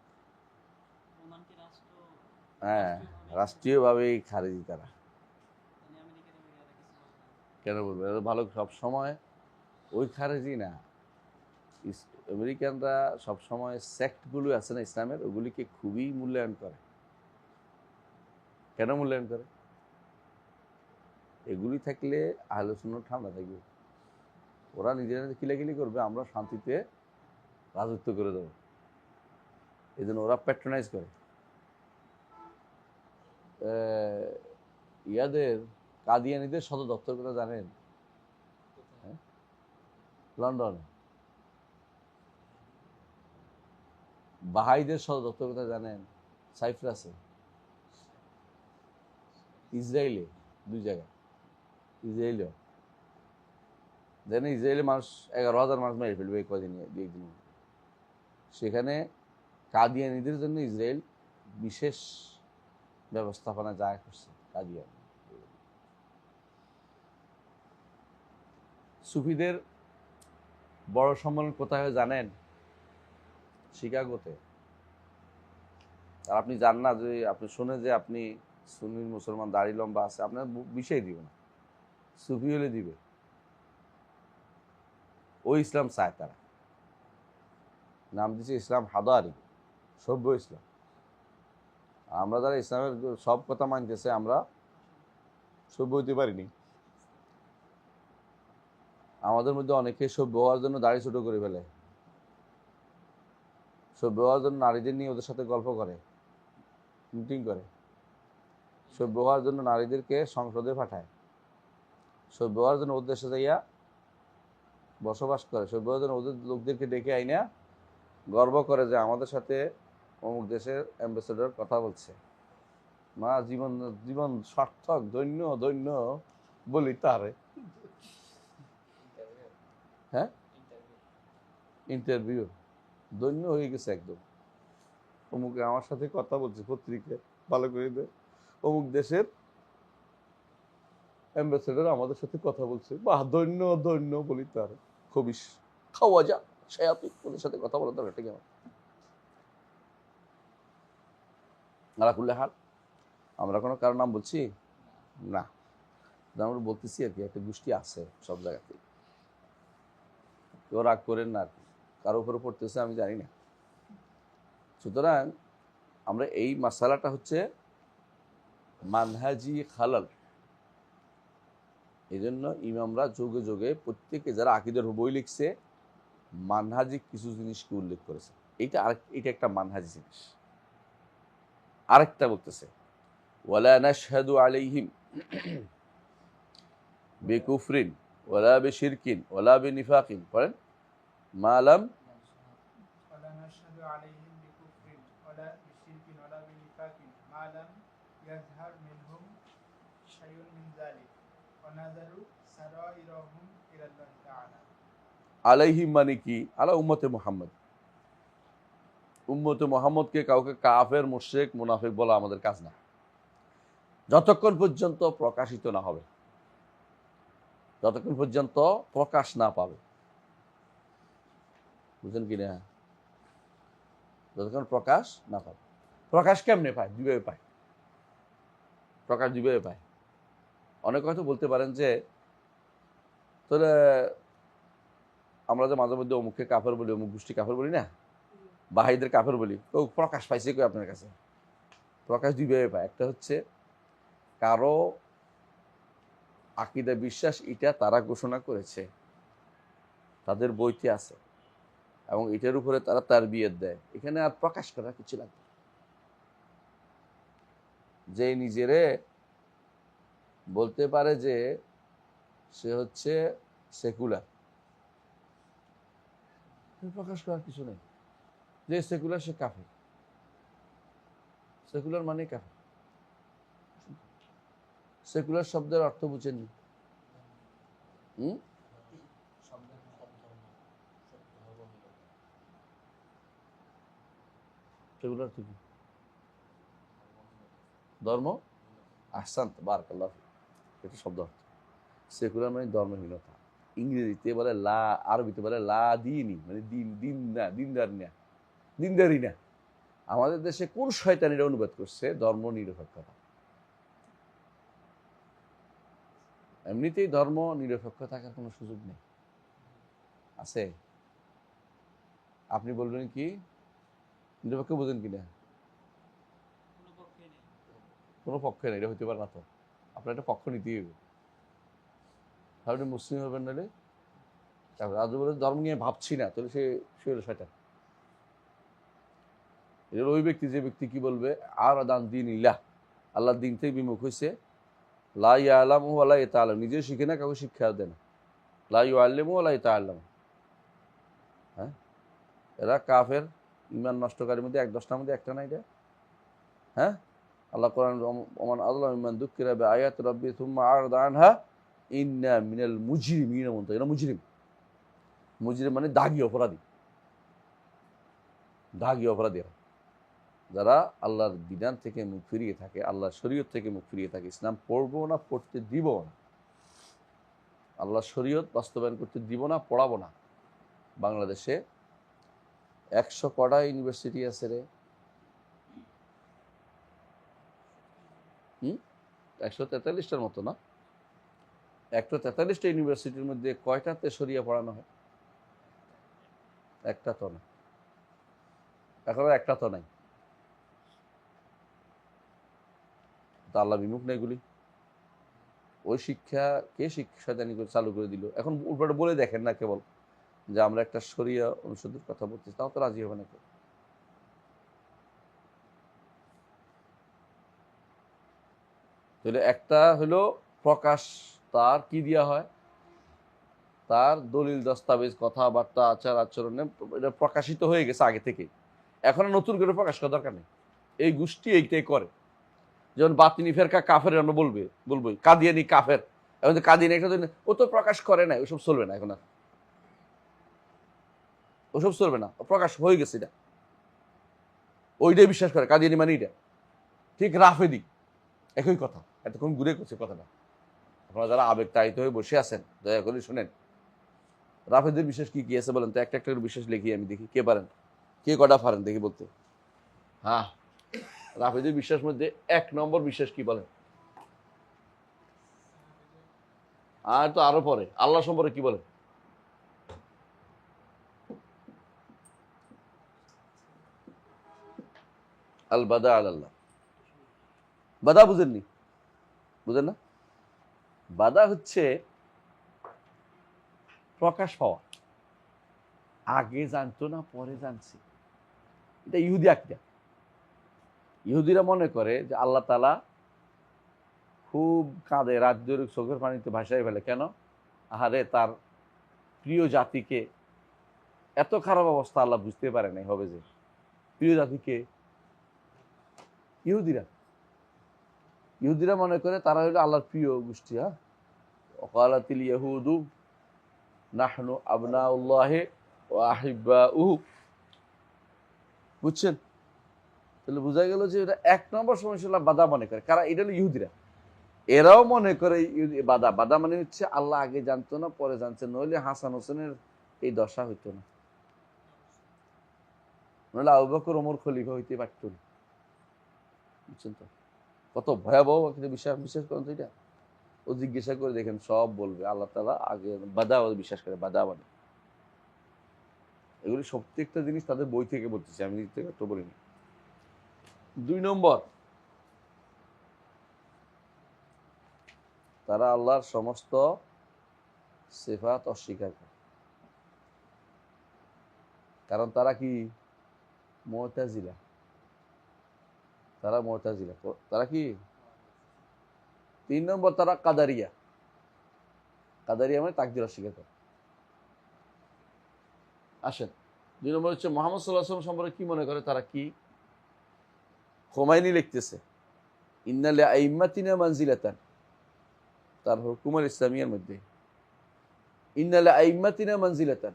হ্যাঁ, রাষ্ট্রীয়ভাবেই খারেজি তারা। কেন বলবো? এরা ভালো সব সময় ওই খারেজি না। আমেরিকানরা সবসময় সেক্টগুলো আছে না ইসলামের, ওগুলিকে খুবই মূল্যায়ন করে। কেন মূল্যায়ন করে? এগুলি থাকলে আহলে সুন্নাত ঠান্ডা থাকবে। ওরা নিজেরা কিলাকিলি করবে, আমরা শান্তিতে রাজত্ব করে দেবো। এই জন্য ওরা প্যাট্রোনাইজ করে। ইয়াদের কাদিয়ানিদের সদর দপ্তর কথা জানেন? হ্যাঁ? লন্ডন। বাহাইদের সদর দপ্তর কথা জানেন? সাইপ্রাসে। ইসরায়েলে, দুই জায়গায়। ইসরায়েলেও জানেন, ইসরায়েলে মানুষ 11,000 মানুষ মেরে ফেলবে এই কদিন, দুই একদিন। সেখানে কাদিয়ানিদের জন্য ইসরায়েল বিশেষ ব্যবস্থাপনা জায়গা করছে। কাদিয়ানি সুফিদের বড় সম্মেলন কোথায় হয় জানেন? শিকাগোতে। আর আপনি জান না, যে আপনি শুনে যে আপনি সুন্নি মুসলমান দাড়ি লম্বা আছে, আপনার বিষয় দিবে না, সুফি হলে দিবে। ওই ইসলাম চায় তারা। নাম দিচ্ছে ইসলাম হাদারি, সভ্য ইসলাম। আমরা যারা ইসলামের সব কথা মানতেছে, আমরা সভ্য হইতে পারিনি। আমাদের মধ্যে অনেকে সভ্য হওয়ার জন্য দাড়ি ছোট করে ফেলে, সভ্য হওয়ার জন্য নারীদের নিয়ে ওদের সাথে গল্প করে, মিটিং করে, সভ্য হওয়ার জন্য নারীদেরকে সংসদে পাঠায়, সভ্য হওয়ার জন্য ওদের দেশে যাইয়া বসবাস করে, সভ্য হওয়ার জন্য ওদের লোকদেরকে ডেকে আইনা গর্ব করে যে আমাদের সাথে অমুক দেশের অ্যাম্বাসেডর কথা বলছে। মা জীবন জীবন সার্থক, ধন্য ধন্য বলি তারে। হ্যাঁ, ইন্টারভিউ ধন্য হয়ে গেছে একদম। অমুকে আমার সাথে কথা বলছে, পত্রিকায় ভালো করে দে, অমুক দেশের অ্যাম্বাসেডর আমাদের সাথে কথা বলছে, বাহ ধন্য ধন্য বলি তার। খবিস খাওয়া যা শায়াতিন, ওদের সাথে কথা বলার দরকার ঠিক আমার। আলাকুল্লে হাল, আমরা কোনো কারো নাম বলছি না, আমরা বলতেছি আর কি, একটা গোষ্ঠী আছে সব জায়গাতে। কেউ রাগ করেন না আর কি, কারো উপরে পড়তেছে আমি জানি না। সুতরাং আমরা এই মাসালাটা হচ্ছে মানহাজি খালাল। এই জন্য ইমামরা যোগে যোগে প্রত্যেকে যারা আকীদার বই লিখছে, মানহাজিক কিছু জিনিসকে উল্লেখ করেছে। এটা একটা মানহাজি জিনিস। আরেকটা বলতেছে ওয়ালা নাশহাদু আলাইহিম বিকুফরিন ওয়ালা বিশিরকিন ওয়ালা বিনিফাকিন, পড়েন মালাম ولا نشهد عليهم بكفر ولا بشرك ولا بنفاق ما لم يظهر منهم شيء من ذلك ونذر سرائرهم إلى الله تعالى। আলাইহিম মানে কি? আলা উম্মতে মুহাম্মদ। উম্মতে মুহাম্মদকে কাউকে কাফের, মুশরিক, মুনাফিক বলা আমাদের কাজ না, যতক্ষণ পর্যন্ত প্রকাশিত না হবে, যতক্ষণ পর্যন্ত প্রকাশ না পাবে। বুঝলেন কি না? যতক্ষণ প্রকাশ না পাবে। প্রকাশ কেমনে পায়? দুইভাবে পায়। প্রকাশ দুইভাবে পায়। অনেক হয়তো বলতে পারেন যে তাহলে আমরা যে মাঝে মধ্যে অমুককে কাফের বলি, অমুক গোষ্ঠী কাফের বলি না, বাহাইদের কাফের বলি, তো প্রকাশ পাইছে কই আপনার কাছে? প্রকাশ দুইভাবে পায়। একটা হচ্ছে কারো আকীদা বিশ্বাস এটা তারা ঘোষণা করেছে, তাদের বইতে আছে, এবং এটার উপরে তারা তারবিয়ত দেয়। এখানে আর প্রকাশ করার কিছু লাগবে না। যে নিজেরে বলতে পারে যে সে হচ্ছে সেকুলার, প্রকাশ করার কিছু নেই। যে সেকুলার সে কাফের। সেকুলার মানে কাফের। সেকুলার শব্দের অর্থ বুঝেননি? সেকুলার কি? ধর্ম, আহসান, বারাকাল্লাহ, এটা শব্দ অর্থ। সেকুলার মানে ধর্মহীনতা। ইংরেজিতে বলে লা, আরবিতে বলে লা দিনই, মানে দিন, দিন না, দিনদারি না। আমাদের দেশে কোন শয়তানিরা অনুবাদ করছে ধর্ম নিরপেক্ষতা। এমনিতেই ধর্ম নিরপেক্ষ থাকার কোনো সুযোগ নেই। আছে? আপনি বলবেন কি নিরপেক্ষ বোঝেন কিনা? কোনো পক্ষে নেই, এটা হইতে পারে না। তো আপনার একটা পক্ষ নিতেই হবে, তাহলে মুসলিম হবেন। নাহলে আজ বলে ধর্ম নিয়ে ভাবছি না, তাহলে সে হলো শয়তান। এটা ওই ব্যক্তি, যে ব্যক্তি কি বলবে আর দান দিন ইল্লাহ, আল্লাহর দিন থেকে বিমুখ হয়েছে। লা ইয়ালামু ওয়া লা ইয়াতাআল্লামু, নিজেও শিখে না, কাউকে শিক্ষা দেয় না। লা ইউআল্লিমু ওয়া লা ইয়াতাআল্লামু। হ্যাঁ, এরা কাফের, ঈমান নষ্টকারীর মধ্যে ১-১০টার মধ্যে একটা না এটা। হ্যাঁ, আল্লাহ কোরআন ওমান আযলামু মিম্মান যুক্কিরা বিআয়াতি রাব্বিহি সুম্মা আ'রাদা আনহা ইন্না মিনাল মুজরিমিনা মুনতাকিমুন। এরা মুজরিম। মুজরিম মানে দাগী অপরাধী। দাগী অপরাধী এরা, যারা আল্লাহর বিধান থেকে মুখ ফিরিয়ে থাকে, আল্লাহর শরীয়ত থেকে মুখ ফিরিয়ে থাকে। ইসলাম পড়বো না, পড়তে দিব না, আল্লাহর শরীয়ত বাস্তবায়ন করতে দিব না, পড়াবো না। বাংলাদেশে ১০০ কটা ইউনিভার্সিটি আছে রে? ১৪৩টার মতো না? ১৪৩টা ইউনিভার্সিটির মধ্যে কয়টাতে শরিয়া পড়ানো হয়? একটা তো না, এখনো একটা তো নাই। তা আল্লাহ বিমুখ না এগুলি। ওই শিক্ষা কে শয়তানি করে চালু করে দিল? এখন উল্টো বলে দেখেন না কেবল যে আমরা একটা শরিয়া অনুষদের কথা বলতেছি, তাও তো রাজি হবে না কেউ। তাহলে একটা হলো প্রকাশ, তার কি দেওয়া হয়, তার দলিল দস্তাবেজ, কথাবার্তা, আচার আচরণে এটা প্রকাশিত হয়ে গেছে আগে থেকে। এখন নতুন করে প্রকাশ করার দরকার নেই। এই গোষ্ঠী এইটাই করে। যেমন বাতিনি ফেরকা কাফের, আমরা বলবোই কাদিয়ানি কাফের। এখন কাদিয়ানি একটা, ও তো প্রকাশ করে না, ওসব চলবে না। এখন আর ওসব চলবে না, প্রকাশ হয়ে গেছে। এটা ওইটাই বিশ্বাস করে, কাদিয়ানি মানে এটা। ঠিক রাফেদি একই কথা, এতক্ষণ ঘুরে করছে কথাটা। আপনারা যারা আবেগ তাড়িত হয়ে বসে আছেন, দয়া করে শুনেন। রাফেদের বিশ্বাস কি কি আছে বলেন তো? একটা করে বিশ্বাস লিখি, আমি দেখি কে পারেন, কে কটা পারেন দেখি বলতে। হ্যাঁ, রাফেদের বিশ্বাস মধ্যে ১ নম্বর বিশ্বাস কি বলেন? আর তো আরো পরে আল্লাহ সম্পর্কে কি বলেন? আল বাদা আল্লাহ। বাদা বুঝেননি? বুঝেন না? বাদা হচ্ছে প্রকাশ পাওয়া। আগে জানতো না, পরে জানছি। এটা ইহুদি আকীদা। ইহুদিরা মনে করে যে আল্লাহ তাআলা খুব কাঁদে, রাত ধরে চোখের পানিতে ভাসায় ফেলে। কেন? আহারে, তার প্রিয় জাতিকে এত খারাপ অবস্থা আল্লাহ বুঝতে পারে নাই হবে যে। প্রিয় জাতিকে ইহুদিরা মনে করে তারা হলো আল্লাহর প্রিয় গোষ্ঠী। হ্যাঁ, ওয়াকালাতিল ইয়াহুদু নাহনু আবনাউল্লাহি ওয়া আহিব্বাউহু। বুঝছেন? তাহলে বোঝা গেল যে এটা ১ নম্বর সমস্যা বাদা মনে করে কারা? এটা হলো ইহুদিরা। এরাও মনে করে বাদা মানে হচ্ছে আল্লাহ আগে জানতো না, পরে জানছে। নইলে হাসান হোসেনের এই দশা হইতো না, নইলে আবু বকর ওমর খলিফা হইতে পারত না। বুঝছেন তো কত ভয়াবহ বিশ্বাস করেন তো? এটা ও জিজ্ঞাসা করে দেখেন, সব বলবে আল্লাহ তাআলা আগে বাদা বিশ্বাস করে। বাদা মানে এগুলি প্রত্যেকটা জিনিস তাদের বই থেকে বলতেছি, আমি নিজে থেকে তো বলিনি। ২ নম্বর, তারা আল্লাহর সমস্ত সিফাত অস্বীকার করে, কারণ তারা কি মুতাজিলা। তারা মুতাজিলা, তারা কি 3 নম্বর তারা কাদারিয়া। কাদারিয়া মানে তাকদীর অস্বীকার করে। আসেন 2 নম্বর হচ্ছে মুহাম্মদ সাল্লাল্লাহু আলাইহি ওয়াসাল্লাম সম্পর্কে কি মনে করে তারা কি। খোমাইনি লিখতেছে ইন্না লিআইম্মাতিনা মানজিলাতান, তার হুকুমুল ইসলামিয়ার মধ্যে ইন্না লিআইম্মাতিনা মানজিলাতান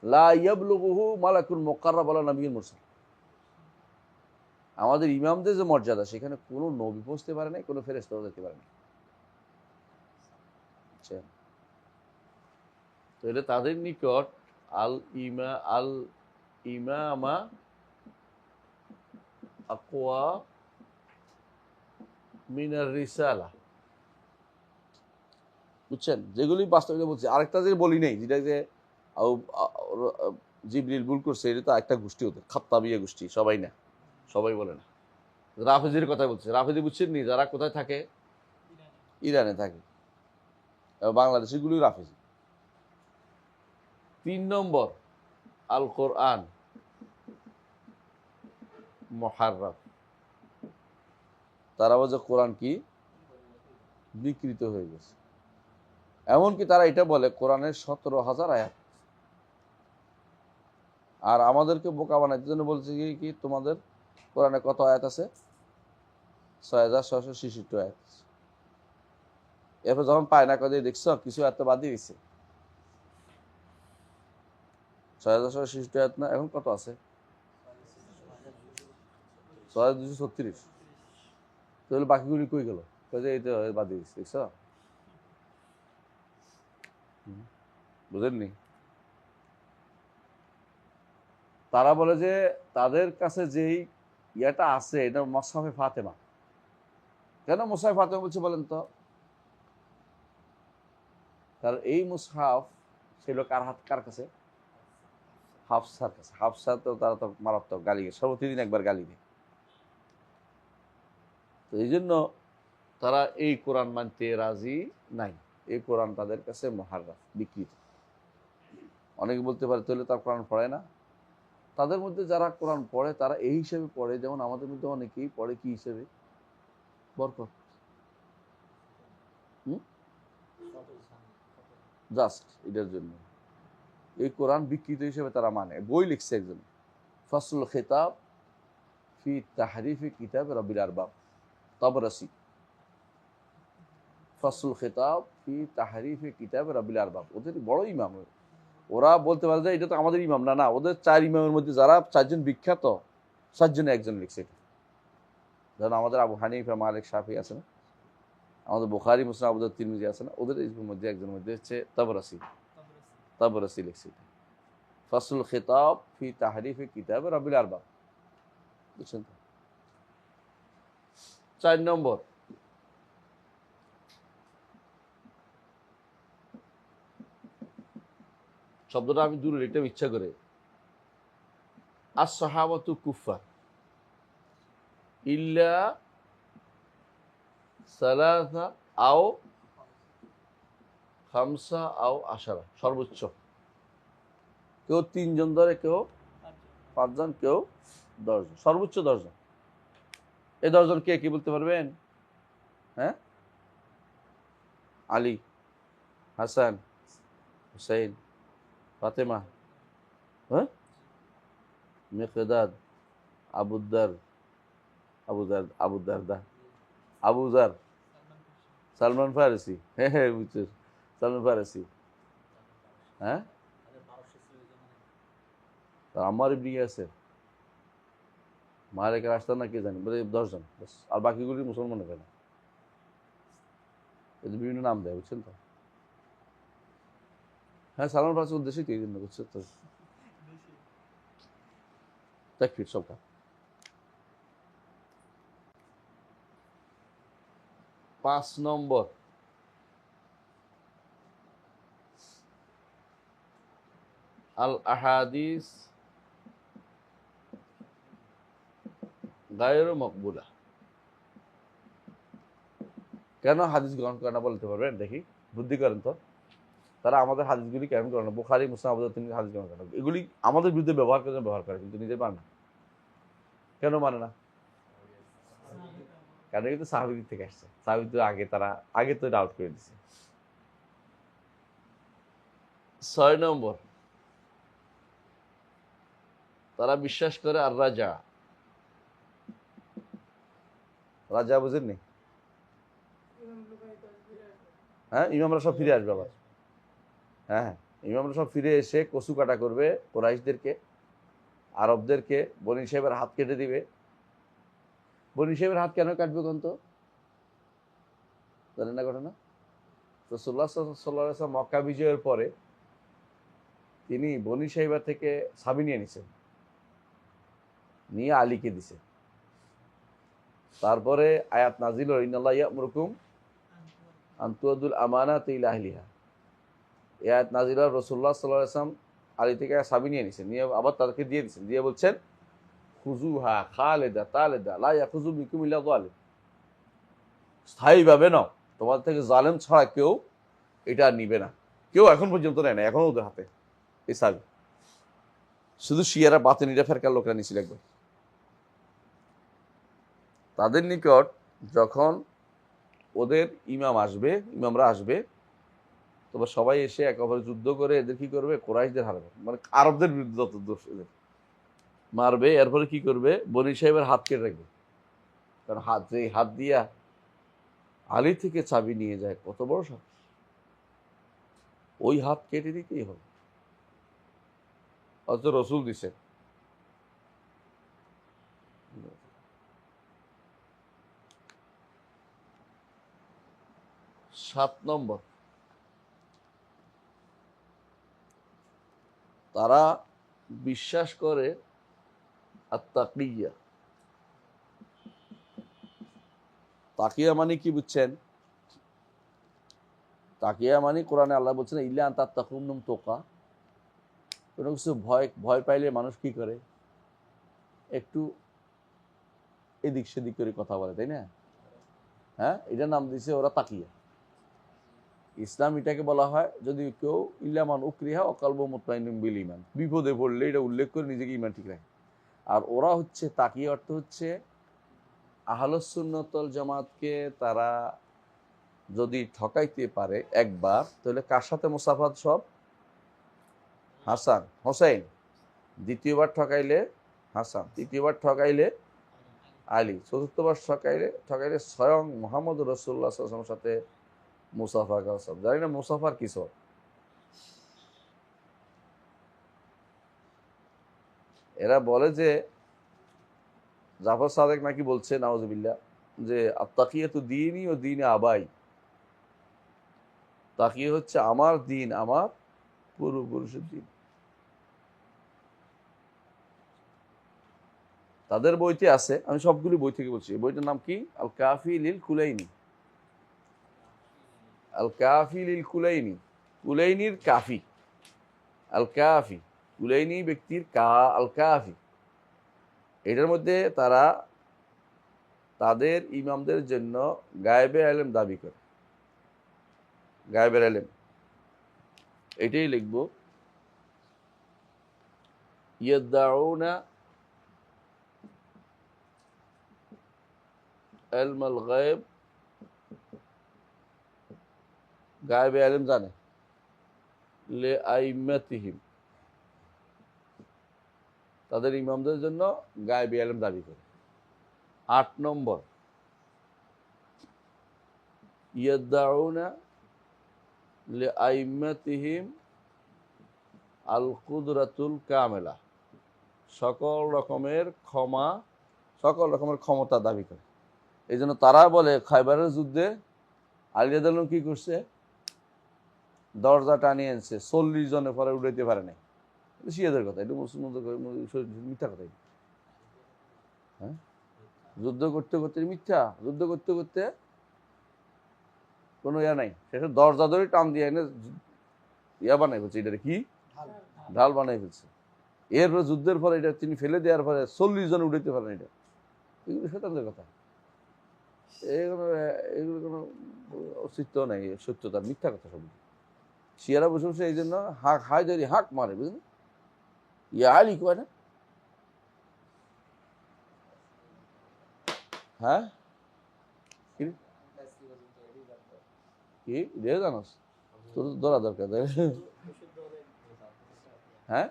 লা ইয়াবলুগুহু মালাকুল মুকাররাব ওয়ালা নাবিয়্যুল মুরসাল। আমাদের ইমামদের যে মর্যাদা, সেখানে কোনো নবী পৌঁছতে পারে নাই, কোনো ফেরেশতাও যেতে পারে নাই। তাহলে তাদের নিকট আল ইমামা আকওয়া মিনার রিসালা, বুঝছেন? যেগুলি বাস্তবে বলছি। আরেকটা যে বলি নেই, যেটা যে জিবরিল ভুল করছে, এটা তো একটা গোষ্ঠী, ওদের খাত্তাবিয়া গোষ্ঠী, সবাই না, সবাই বলে না। রাফেজির কথা বলছে, রাফেজি বুঝছেন নি, যারা কোথায় থাকে? ইরানে থাকে, বাংলাদেশের গুলি রাফেজি। 3 নম্বর আল কোরআন মুহাররাফ, তারা বলছে কোরআন কি বিকৃত হয়ে গেছে। এমনকি তারা এটা বলে কোরআনের 17,000 আয়াত, আর আমাদেরকে বোকা বানাইতে জন্য বলছে কি তোমাদের কোরআনে কত আয়াত আছে? 6,666 আয়াত। এরপর যখন পায় না, কদিন দেখছো কিছু এত বাদ দিয়ে দিচ্ছে, 6,666 আয়াত না, এখন কত আছে? 6,236। তাহলে বাকিগুলি কই গেল? এইটা বাদ দিয়ে দিচ্ছে, দেখছো? বুঝেননি? তারা বলে যে তাদের কাছে যেই ইয়াটা আছে, এটা মুসহাফে ফাতেমা। কেন মুসহাফে ফাতেমা বলছে বলেন তো? কারণ এই মুসহাফ ছিল কার কাছে? হাফসার কাছে। হাফসা তো তারা তো মারাত্মক গালি, প্রতিদিন একবার গালি দেয়। তো এই জন্য তারা এই কোরআন মানতে রাজি নাই। এই কোরআন তাদের কাছে মুহাররাফ, বিকৃত। অনেকে বলতে পারে তাহলে তার কোরআন পড়ে না। তাদের মধ্যে যারা কোরআন পড়ে তারা এই হিসেবে পড়ে, যেমন আমাদের মধ্যে অনেকেই পড়ে কি হিসেবে? বরকত, জাস্ট এটার জন্য। এই কোরআন বিকৃত হিসেবে তারা মানে। বই লিখছে একজন, ফসলুল খিতাব ফি তাহরিফি কিতাব রাব্বিল আরবাব, তাবরাসি। ফসলুল খিতাব ফি তাহরিফি কিতাব রাব্বিল আরবাব, ওদের বড় ইমাম। ওরা বলতে পারে যে এটা তো আমাদের ইমাম না, না, ওদের 4 ইমামের মধ্যে যারা 4 জন বিখ্যাত, 7 জনে একজন লিখছে এটা। যেমন আমাদের আবু হানিফা, মালিক, শাফি আছে না, আমাদের বুখারী, মুসলিম, আবু দাউদ, তিরমিজি আছে না, ওদের এই মধ্যে একজনের মধ্যে হচ্ছে তাবরাসি লিখছে এটা। ফসলুল খিতাব ফি তাহরিফি কিতাব রাব্বিল আরবাব, বুঝছেন তো? 4 নম্বর শব্দটা আমি দূরে লিখতে ইচ্ছা করে, আস-সাহাবাতু কুফফার ইল্লা সালাসা আও খামসা আও আশারা, সর্বোচ্চ কেউ 3 জন ধরে, কেউ 5 জন, কেউ 10 জন, সর্বোচ্চ 10 জন। এই 10 জন কে কি বলতে পারবেন? হ্যাঁ, আলী, হাসান, হুসাইন, ফাতেমা, হ্যাঁ, মিকদাদ, আবুদার, আবুজার, সালমান ফারসি, হ্যাঁ বুঝছো, সালমান ফারসি, হ্যাঁ, আমার ইবনে ইয়াসির, মালিকের আসতাম না, কে জানি, বলে 10 জন বাস। আর বাকিগুলি মুসলমান হয় না, এদের বিভিন্ন নাম দেয়, বুঝছেন তো? হ্যাঁ, সালমান ফারসির উদ্দেশ্যে কি জন্য, বুঝছো তো? তাকফীর সবটা। 5 নম্বর আল আহাদিস গায়রু মকবুলা। কেন হাদিস গ্রহণ করে না বলতে পারবেন? দেখি, বুদ্ধি করেন তো। তারা আমাদের হাদিসগুলি কেন করে না? বুখারী, মুসলিম, আবু দাউদ তিনি হাদিস গ্রহণ করেন না। এগুলি আমাদের বিরুদ্ধে ব্যবহার করে, কিন্তু নিজে মানে না। কেন মানে না? কারণ কিন্তু সাহাবীদের থেকে আসছে। সাহাবী তো আগে তো ডাউট করে দিছে। 6 নম্বর, তারা বিশ্বাস করে আর রাজা বুঝেননি? হ্যাঁ, ইমামরা সব ফিরে আসবে আবার। হ্যাঁ, ইমামরা সব ফিরে এসে কচু কাটা করবে কুরাইশদেরকে, আরবদেরকে, বনী সাহেবের হাত কেটে দিবে। বনী সাহেবের হাত কেন কাটবে কোন তো জানেন না ঘটনা? রাসূলুল্লাহ সাল্লাল্লাহু আলাইহি ওয়াসাল্লাম মক্কা বিজয়ের পরে তিনি বনী সাহেবা থেকে সাবি নিয়ে নিছেন, নিয়ে আলীকে দিছে। তারপরে আয়াত নাজিল হলো, ইন্নাল্লাহা ইয়া'মুরুকুম আন তুআদ্দুল আমানাতি ইলা আহলিহা। এই আয়াত নাজিল হলো, রাসূলুল্লাহ সাল্লাল্লাহু আলাইহি ওয়াসাল্লাম আলী থেকে সাবি নিয়ে নিছেন, নিয়ে আবার তাদেরকে দিয়ে দিচ্ছেন, দিয়ে বলছেন খুযুহা খালিদা তালিদা লা ইয়াখুযু বিকুম ইল্লা যালিম। স্থায়ীভাবে নাও, তোমাদের থেকে জালেম ছাড়া কেউ এটা নিবে না। কেউ এখন পর্যন্ত নেয় না, এখনো ওদের হাতে এই সাবি। শুধু শিয়ারা, বাতিনিরা, ফেরকার লোকরা নিছিল একবার। তাদের নিকট যখন ওদের ইমামরা আসবে, তবে সবাই এসে একেবারে যুদ্ধ করে এদের কি করবে? কুরাইশদের হারাবে, মানে আরবদের বিরুদ্ধে যত দোষ এদের মারবে। এরপরে কি করবে? বনী সাহেবের হাত কেটে রাখবে। কারণ হাত দিয়া আলী থেকে চাবি নিয়ে যায়, কত বড় সাহস! ওই হাত কেটে দিতেই হবে। অথচ রসুল দিছে। সাত নম্বর, তারা বিশ্বাস করে আত-তাকিয়া। তাকিয়া মানে কি বুঝছেন? তাকিয়া মানে কোরআনে আল্লাহ বলছেন ইল্লা আন তাত্তাকুম তোকা। কোনো কিছু ভয় পাইলে মানুষ কি করে? একটু এদিক সেদিক করে কথা বলে, তাই না? হ্যাঁ, এটার নাম দিয়েছে ওরা তাকিয়া। ইসলাম এটাকে বলা হয়, যদি কেউ ইল্লামান উকরিহা ওয়া কলবু মুতমাইন্নুন বিল ঈমান, বিপদে পড়লে এটা উল্লেখ করে নিজেকে ঈমান ঠিক রাখে। আর ওরা হচ্ছে তাকিয়া, অর্থ হচ্ছে আহলুস সুন্নাত ওয়াল জামাতকে তারা যদি ঠকাইতে পারে একবার, তাহলে কার সাথে মুসাফাত? সব হাসান হোসেন। দ্বিতীয়বার ঠকাইলে হাসান, তৃতীয়বার ঠকাইলে আলী, চতুর্থবার ঠকাইলে স্বয়ং মুহাম্মদ রাসূলুল্লাহ সাল্লাল্লাহু আলাইহি ওয়াসাল্লামের সাথে মুসাফা করা। সব জানি না মুসাফার কি সব। এরা বলে যে জাফর সাদেক নাকি বলছে, নাউজুবিল্লাহ, যে আত-তাকিয়াতু দীনি ও দীনে আবাই। তাকিয়া হচ্ছে আমার দিন, আমার পূর্বপুরুষের দিন। তাদের বইতে আছে, আমি সবগুলি বই থেকে বলছি। বইটার নাম কি? আল কাফি লিল কুলাইনি। আল কাফি লিল কুলাইনি, কুলাইনির কাফি। আল কাফি, কুলাইনি ব্যক্তির আল কাফি। এটার মধ্যে তারা তাদের ইমামদের জন্য গায়েবে ইলম দাবি করে। গায়েবের ইলম এটাই লিখবো, ইয়াদউনা ইলমুল গায়ব, গায়েবে ইলম জানে, লে আইম্মাতিহিম, তাদের ইমামদের জন্য গায়েবে ইলম দাবি করে। 8 নম্বর, ইয়াদউনা লে আইম্মাতিহিম আল কুদরাতুল কামেলা, সকল রকমের ক্ষমতা দাবি করে। এই জন্য তারা বলে খাইবারের যুদ্ধে আলী রাদিয়াল্লাহু কি করছে? দরজা টানিয়ে আনছে, 40 জনের পরে উঠাইতে পারে নাই। শিয়াদের কথা, এটা মুসলমানদের মিথ্যা কথা। হ্যাঁ, যুদ্ধ করতে করতে কোনো নাই, শেষে দরজা ধরে টান দিয়ে এনে বানাই ফেলছে। এটা কি? ঢাল বানাই ফেলছে। এরপরে যুদ্ধের ফলে এটা তিনি ফেলে দেওয়ার পরে 40 জন উঠাইতে পারেন। এটা এগুলো শয়তানদের কথা। এগুলো এগুলো কোনো অস্তিত্ব নেই, সত্যতার মিথ্যা কথা সব। শিয়ারা বসে বসে এই জন্য হাঁক হায়দারি হাঁক মারে, বুঝলেন? ইয়া আলী কয় না? হ্যাঁ, কি রে জানোস? তোর তো ধরা দরকার, তাই না? হ্যাঁ,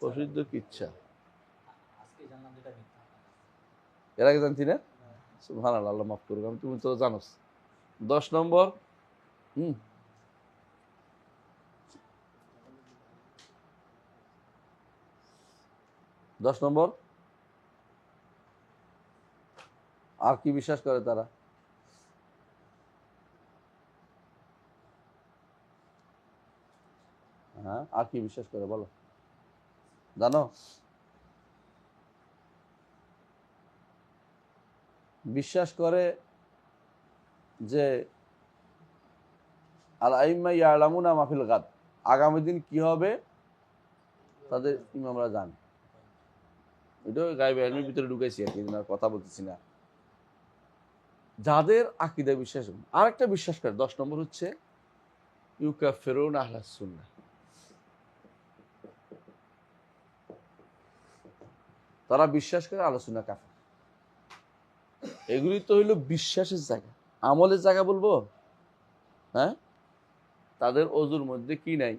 প্রসিদ্ধ কিচ্ছা এর আগে জানতি না? সুবহানাল্লাহ, আল্লাহ মাফ করুক, আমি তুমি তো জানোস। 10 নম্বর, হুম, 10 নম্বর, আর কি বিশ্বাস করে তারা? হ্যাঁ, আর কি বিশ্বাস করে বলো, জানো? বিশ্বাস করে যে আল আইম্মা ইয়ালামুনা মাফিল গাদ, আগামী দিন কি হবে তাদের ইমামরা জানে। এটা গায়েবে এলমের ভিতরে ঢুকাইছি আর কি, আর কথা বলতেছি না। যাদের আকীদা বিশ্বাস, আরেকটা বিশ্বাস করে 10 নম্বর হচ্ছে ইউকাফিরুন আহলাস সুন্নাহ, তারা বিশ্বাস করে আহলাস সুন্নাহ কাফের। এগুলি তো হইলো বিশ্বাসের জায়গা, আমলের জায়গা বলবো? হ্যাঁ, তাদের অজুর মধ্যে কি নাই?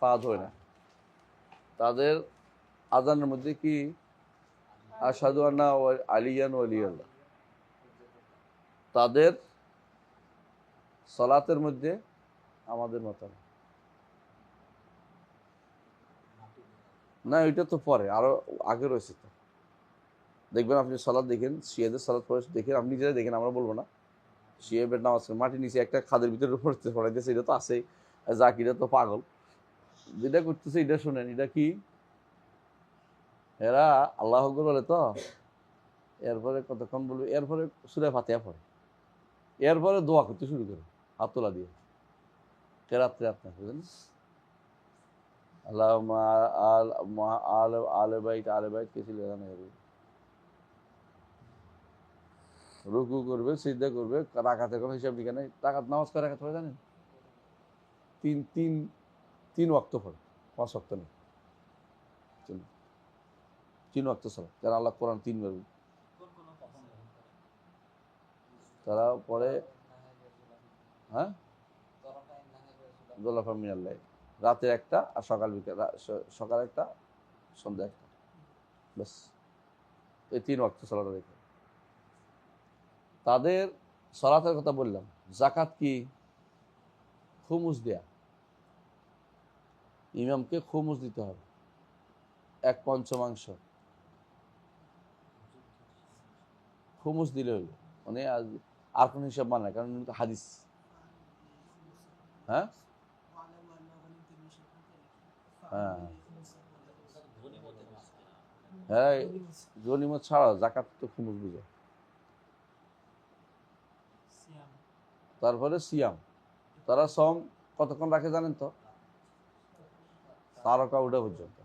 পা ধোয় না। তাদের আজানের মধ্যে কি আশহাদু আন্না আলিয়ান ওয়ালিয়াল্লাহ। তাদের সালাতের মধ্যে আমাদের মতো না, এটা তো পরে, আরো আগে রয়েছে তো। দেখবেন আপনি সালাত দেখেন, শিয়াদের সালাত পড়ে দেখেন, আপনি নিজেরা দেখেন, আমরা বলবো না। শিয়াবের নামাজ মাটির নিচে একটা খাদের ভিতরে পড়াইতেছে, এটা তো আছেই। জাকিরা তো পাগল, যেটা করতেছে এটা শুনেন, এটা কি এরা আল্লাহ আকবার বলে তো, এরপরে কতক্ষণ বলবে, এরপরে সূরা ফাতিহা পড়ে, এরপরে দোয়া করতে শুরু করে হাত তোলা দিয়ে, রাত্রে আপনার বুঝলেন? আল্লাহ আলে বাইত কে ছিল জানা যাবে। রুকু করবে, সিজদা করবে, রাকাতের কোনো হিসাব নিকা নেই। রাকাত নামাজ কয় রাকাত পড়ে জানেন? তিন তিন 3 ওয়াক্ত পড়ে, 5 ওয়াক্ত নেই, 3 ওয়াক্ত সালাত। কারণ আল্লাহ কোরআন 3 বার, তারা পড়ে। হ্যাঁ, দোলাফা মিনাল্লাহ, রাতের একটা আর সকাল বিকাল, সকাল একটা সন্ধ্যা একটা, ব্যাস এই 3 ওয়াক্ত সালাত রেখে। তাদের সালাতের কথা বললাম। যাকাত কি? খুমুস দেয়া, ইমামকে খুমুস দিতে হবে, 1/5 খুমুস দিলে হইল, মানে আর কোন হিসাব মানে না, কারণ হাদিস। হ্যাঁ, হ্যাঁ, হ্যাঁ, গনিমত ছাড়া যাকাত তো খুমুস বুঝে। তারপরে সিয়াম, তারা সম কতক্ষণ রাখে জানেন তো? তারকা উঠা পর্যন্ত।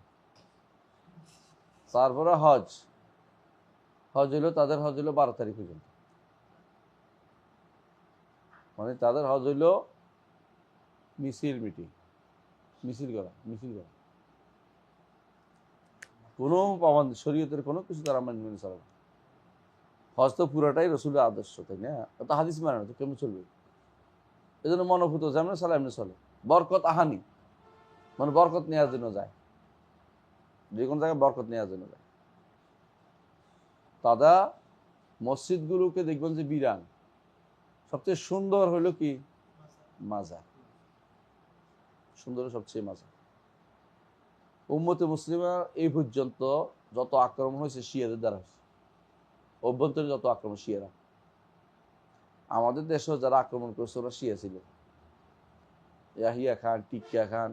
তারপরে হজ, হইলো তাদের, হজ হইলো 12 তারিখ পর্যন্ত, মানে তাদের হজ হইলো মিছিল করা, কোনো পাবন্দ শরীয়তের কোনো কিছু তারা মেনে চলে না। হজ তো পুরোটাই রসুলের আদর্শ, তাই না? তো হাদিস মানে না তো কেমন চলবে? এই জন্য মনোভূত যেমন চলে এমনি চলে। বরকত আহানি, মানে বরকত নেওয়ার জন্য যায়, যে কোনো জায়গায় বরকত নেওয়ার জন্য যায়। তারা মসজিদগুলোকে দেখবেন যে বিরান, সবচেয়ে সুন্দর হইলো কি? মাজার, সুন্দর সবচেয়ে মাজার। উম্মতে মুসলিমা এই পর্যন্ত যত আক্রমণ হয়েছে শিয়াদের দ্বারা হয়েছে, অভ্যন্তরে যত আক্রমণ শিয়ারা। আমাদের দেশেও যারা আক্রমণ করেছে ওরা শিয়া ছিল, ইয়াহিয়া খান, টিক্কা খান,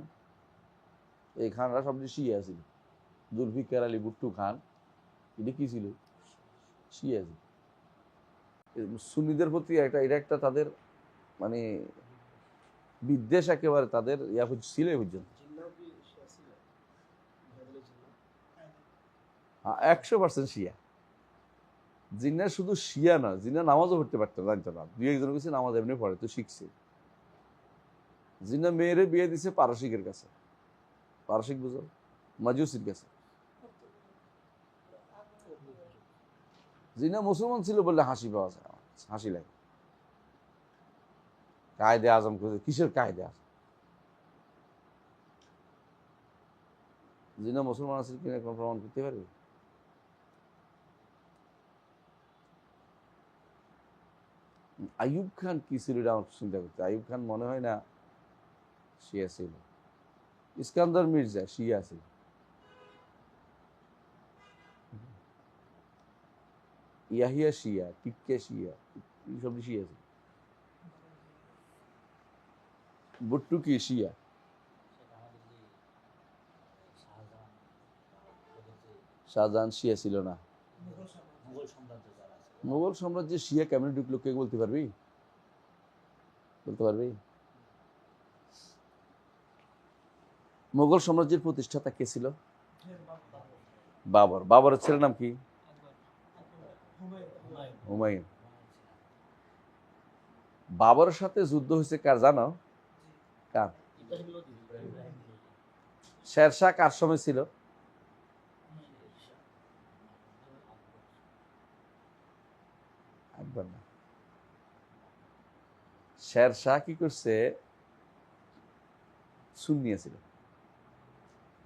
এই খানরা সবচেয়ে শিয়া ছিল। জুলফিকার আলী ভুট্টো খান, এটা কি ছিল? শিয়া ছিল। সুন্নিদের প্রতি এটা একটা তাদের মানে বিদ্বেষ একেবারে তাদের ছিল এই পর্যন্ত। 100% শিয়া। জিন্না শুধু শিয়া না, জিন্না নামাজও পড়তে পারতো না, জানতো না। 2-1 কাছে নামাজ এমনি পড়ে, তো শিখছে। জিন্না মেয়েরে বিয়ে দিছে পারসিকের কাছে। পারসিক বুঝো, মাজুসির কাছে। জিন্না মুসলমান ছিল বললে হাসি পাওয়া যায়, হাসি লাগে। কায়দে আজম খুঁজে, কিসের কায়দে আজম? জিন্না মুসলমান আছে কিনা কোনো প্রমাণ করতে পারবে? আইয়ুব খান কি ছিল এটা আমার চিন্তা করতে। আইয়ুব খান মনে হয় না শিয়া ছিল। ইস্কান্দার মির্জা শিয়া ছিল। ইয়াহিয়া শিয়া, টিক্কে শিয়া, সব শিয়া ছিল। বুট্টু কি শিয়া? শাহজাহান শিয়া ছিল না। মুঘল সাম্রাজ্যে শিয়া কেমন ঢুকলো কে বলতে পারবি? বলতে পারবি? মুঘল সাম্রাজ্যের প্রতিষ্ঠাতা কে ছিল? বাবর। বাবরের ছেলের নাম কি? হুমায়ুন। বাবরের সাথে যুদ্ধ হয়েছে কার জানো? কার? শেরশাহ কার সময় ছিল? আকবর না। শেরশাহ কি করছে? সুন্নিয়া ছিল।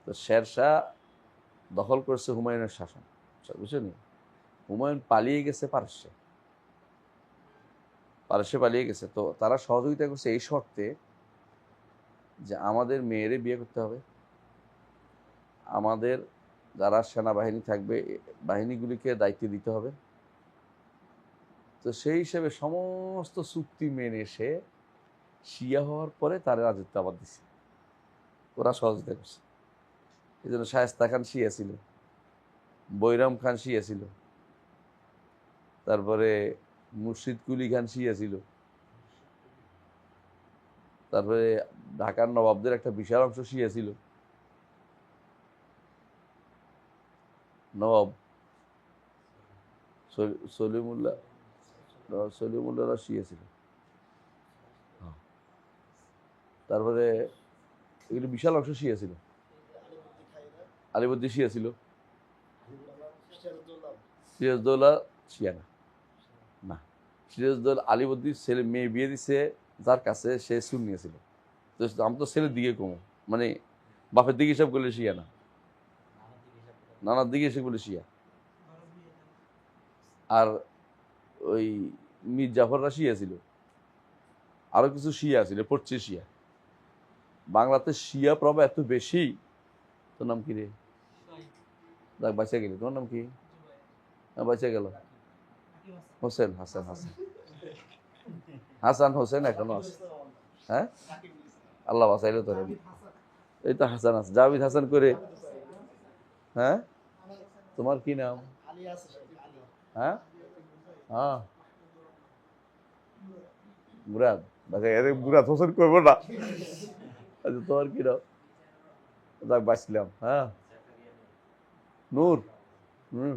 তো শেরশাহ দখল করছে হুমায়ুনের শাসন, বুঝলি? হুমায়ুন পালিয়ে গেছে পারস্যে। পারস্যে পালিয়ে গেছে। তো তারা সহযোগিতা করছে এই শর্তে যে আমাদের মেয়েরে বিয়ে করতে হবে, আমাদের যারা সেনাবাহিনী থাকবে বাহিনীগুলিকে দায়িত্ব দিতে হবে। তো সেই হিসেবে সমস্ত চুক্তি মেনে সে শিয়া হওয়ার পরে তার রাজত্ব আবার দিচ্ছে। ওরা সহযোগিতা করছে। এই জন্য শায়েস্তা খান শিয়া ছিল, বৈরাম খান শিয়া ছিল, তারপরে মুর্শিদ কুলি খান শিয়া ছিল, তারপরে ঢাকার নবাবদের একটা বিশাল অংশ শিয়া ছিল। নবাব সলিমুল্লাহরা শিয়া ছিল। তারপরে এগুলো বিশাল অংশ শিয়া ছিল। আলিবর্দী শিয়া ছিল। সিরাজদৌল্লা শিয়া না, না। সিরাজদৌল্লা আলিবর্দীর ছেলে মেয়ে বিয়ে দিছে যার কাছে, সে সুন্নি ছিল। তো আমি তো ছেলের দিকে কমো, মানে বাপের দিকে হিসাব করলে শিয়া না, নানার দিকে হিসাব করলে শিয়া। আর ওই মীর জাফররা শিয়া ছিল, আরো কিছু শিয়া ছিল, পড়ছে শিয়া। বাংলাতে শিয়া প্রভাব এত বেশি। তোর নাম কি রে? দেখ বাঁচা গেলি। তোমার নাম কি? বাঁচা গেল। হোসেন, হাসান, হাসান, হাসান হোসেন এখনো আছে। হ্যাঁ, আল্লাহ বাঁচাইলো তোর। এই তো হাসান আছে, জাভিদ হাসান করে। হ্যাঁ, তোমার কি নাম? হ্যাঁ, হ্যাঁ, মুরাদ। মুরাদ হোসেন করবো না। আচ্ছা, তোমার কি নাম? যাক বাঁচলাম। হ্যাঁ, নূর। হুম,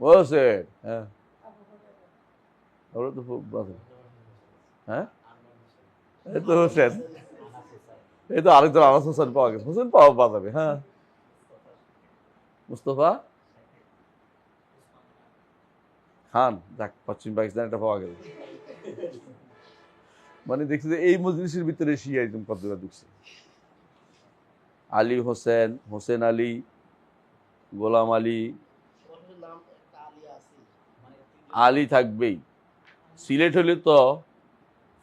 হোসেন। হ্যাঁ, ওরা তো খুব বাঁচে। হ্যাঁ, এই তো হোসেন। এই তো আরেকজন আনাস হোসেন পাওয়া গেছে। হোসেন পাওয়া যাবে। হ্যাঁ, মুস্তফা খান। যাক, পশ্চিম পাকিস্তান একটা পাওয়া গেল। মানে দেখছি যে এই মজলিসের ভিতরে শিয়া একজন কতটা ঢুকছে। আলী হোসেন, হোসেন আলী, গোলাম আলী। আলী থাকবেই। সিলেট হলে তো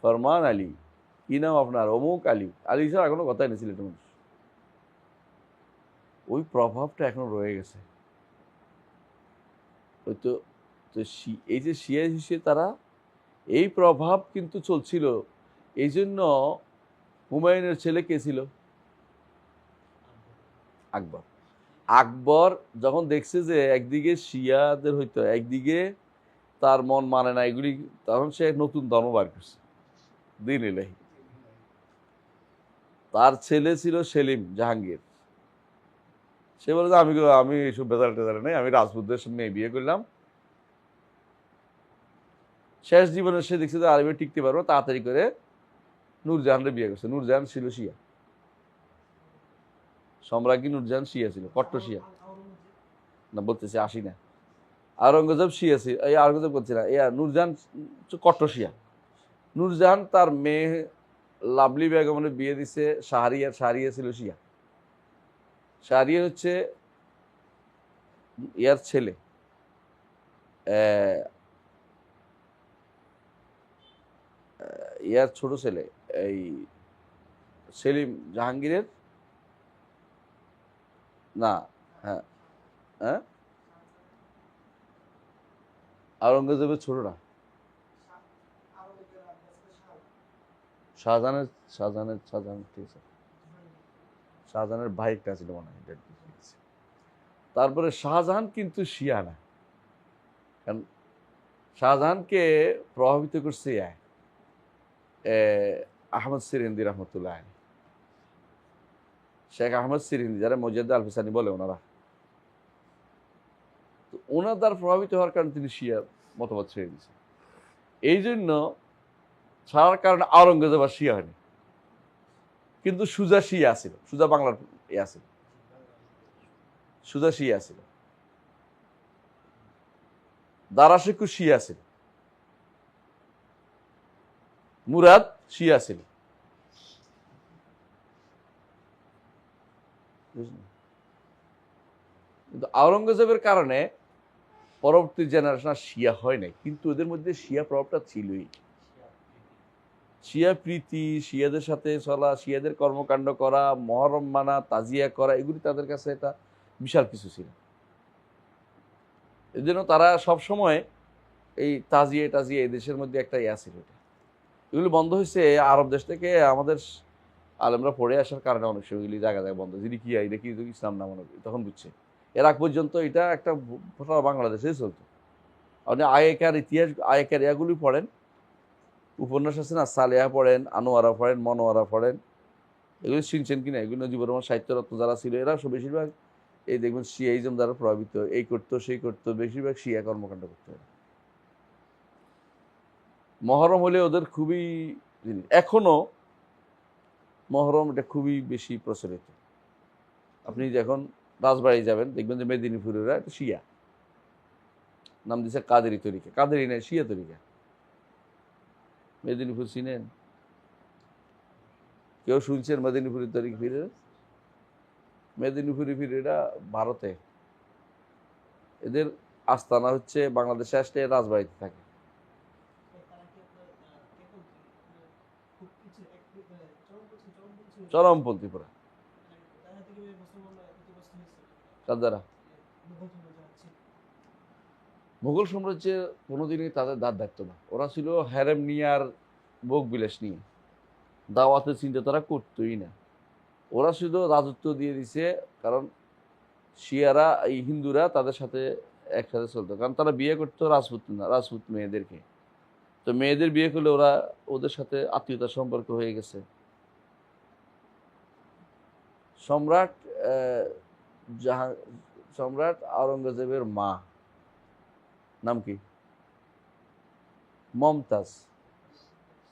ফরমান আলী। কি নাম আপনার? অমুক আলী। আলী ছাড়া কোনো কথাই নেই সিলেটের মানুষ। ওই প্রভাবটা এখন রয়ে গেছে। ওই তো এই যে শিয়া হিসেবে তারা, এই প্রভাব কিন্তু চলছিল। এই জন্য হুমায়ুনের ছেলে কে ছিল? আকবর। আকবর যখন দেখছে যে একদিকে শিয়াদের হইতো, একদিকে তার মন মানে না এগুলি, তখন সে নতুন ধর্ম বার করছে, দ্বীন ইলাহি। তার ছেলে ছিল সেলিম জাহাঙ্গীর। সে বলে যে আমি এইসব বেজাল টেজাল নেই, আমি রাজপুতদের মেয়ে বিয়ে করলাম। শেষ জীবনে সে দেখছে যে আরবে টিকতে পারবো, তাড়াতাড়ি করে নূরজাহানরে বিয়ে করছে। নূরজাহান ছিল শিয়া, সম্রাজ্ঞী নূরজাহান শিয়া ছিল, কট্টর শিয়া। না বলতেছি আসি না, আওরঙ্গজেব শিয়া ছিল, এই আওরঙ্গজেব বলছি না, নূরজাহান কট্টর শিয়া। নূরজাহান তার মেয়ে লাভলি বেগমের বিয়ে দিছে শাহরিয়ার। শাহরিয়া ছিল শিয়া। শাহরিয়া হচ্ছে ইয়ার ছেলে, ইয়ার ছোট ছেলে, এই সেলিম জাহাঙ্গীরের, না, হ্যাঁ হ্যাঁ, আওরঙ্গজেবের ছোট না, শাহজাহানের শাহজাহানের শাহজাহান ঠিক আছে, শাহজাহানের ভাই একটা ছিল মনে হয়। তারপরে শাহজাহান কিন্তু শিয়া না, কারণ শাহজাহানকে প্রভাবিত করছে আহমদ সিরিন্দি রহমতুল্লাহ আলাইহি, শেখ আহমদ সিরিন্দি, যারা মজিদ আল ফিসানি বলে ওনারা। তো ওনার দ্বারা প্রভাবিত হওয়ার কারণে তিনি শিয়া মতবাদ ছেড়ে দিয়েছেন। এই জন্য ছাড়ার কারণে আওরঙ্গজেব আর শিয়া হয়নি, কিন্তু সুজা শিয়া ছিল, সুজা বাংলার ছিল, সুজা শিয়া ছিল, দারাশেকু শিয়া ছিল, মুরাদ শিয়া ছিল। কিন্তু আওরঙ্গজেবের কারণে পরবর্তী জেনারেশন শিয়া হয় নাই, কিন্তু এদের মধ্যে শিয়া প্রভাবটা ছিলই। শিয়া প্রীতি, শিয়াদের সাথে চলা, শিয়াদের কর্মকাণ্ড করা, মহরম মানা, তাজিয়া করা, এগুলি তাদের কাছে এটা বিশাল কিছু ছিল। এই জন্য তারা সবসময় এই তাজিয়া এই দেশের মধ্যে একটা ছিল। এগুলি বন্ধ হয়েছে আরব দেশ থেকে আমাদের আলেমরা পড়ে আসার কারণে অনেক সময় এগুলি জায়গা জায়গায় বন্ধ। যিনি কি এটা কি ইসলাম না মনে করি, তখন বুঝছে। এর আগ পর্যন্ত এটা একটা বাংলাদেশেই চলতো। আপনি আগেকার ইতিহাস, আগেকার ইয়াগুলি পড়েন, উপন্যাস আছে না, সালেহা পড়েন, আনোয়ারা পড়েন, মনোয়ারা পড়েন, এগুলি শুনছেন কিনা, এগুলি নজিবুর রহমান সাহিত্যরত্ন যারা ছিল, এরা সব বেশিরভাগ এই দেখবেন শিয়াইজম দ্বারা প্রভাবিত, এই করতো সেই করতো, বেশিরভাগ শিয়া কর্মকাণ্ড করতে হবে। মহরম হলে ওদের খুবই জিনিস, এখনো মহরম এটা খুবই বেশি প্রচলিত। আপনি যখন রাজবাড়ি যাবেন দেখবেন যে মেদিনীপুরেরা এটা শিয়া, নাম দিচ্ছে কাদেরি তরিকা। কাদেরি নেই, শিয়া তরিকা। মেদিনীপুর চিনেন? কেউ শুনছেন মেদিনীপুরের তরিকা ফিরে? মেদিনীপুরি ফিরেরা ভারতে, এদের আস্তানা হচ্ছে বাংলাদেশে আসলে রাজবাড়িতে থাকে। চরমপন্থী পুরা। কার দ্বারা? মুঘল সাম্রাজ্যের কোনোদিনই তাদের দাঁত থাকতো না। ওরা ছিল হ্যারেম নিয়ে আর ভোগ বিলাস নিয়ে, দাওয়াতের চিন্তা তারা করতোই না। ওরা শুধু রাজত্ব দিয়ে দিছে, কারণ শিয়ারা, এই হিন্দুরা তাদের সাথে একসাথে চলতো, কারণ তারা বিয়ে করতো রাজপুত মেয়েদেরকে। তো মেয়েদের বিয়ে করলে ওরা ওদের সাথে আত্মীয়তার সম্পর্ক হয়ে গেছে। সম্রাট সম্রাট আওরঙ্গজেবের মা নাম কি? মমতাজ,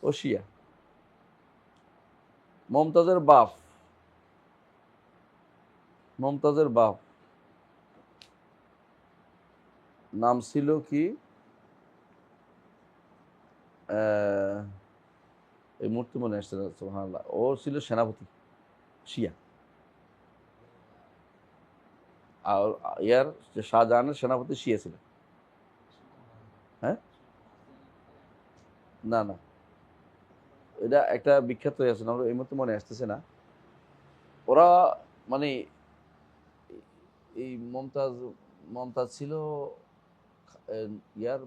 ও শিয়া। মমতাজের বাপ নাম ছিল কি, এই মুহূর্তে মনে আসছে না, সুবহানাল্লাহ। ও ছিল সেনাপতি, শিয়া। আর ইয়ার শাহজাহানের সেনাপতি শিয়া ছিল। হ্যাঁ, না না, এটা একটা বিখ্যাত হয়ে আছে না, এই মুহূর্তে মনে আসতেছে না। ওরা মানে এই মমতাজ ছিল ইয়ার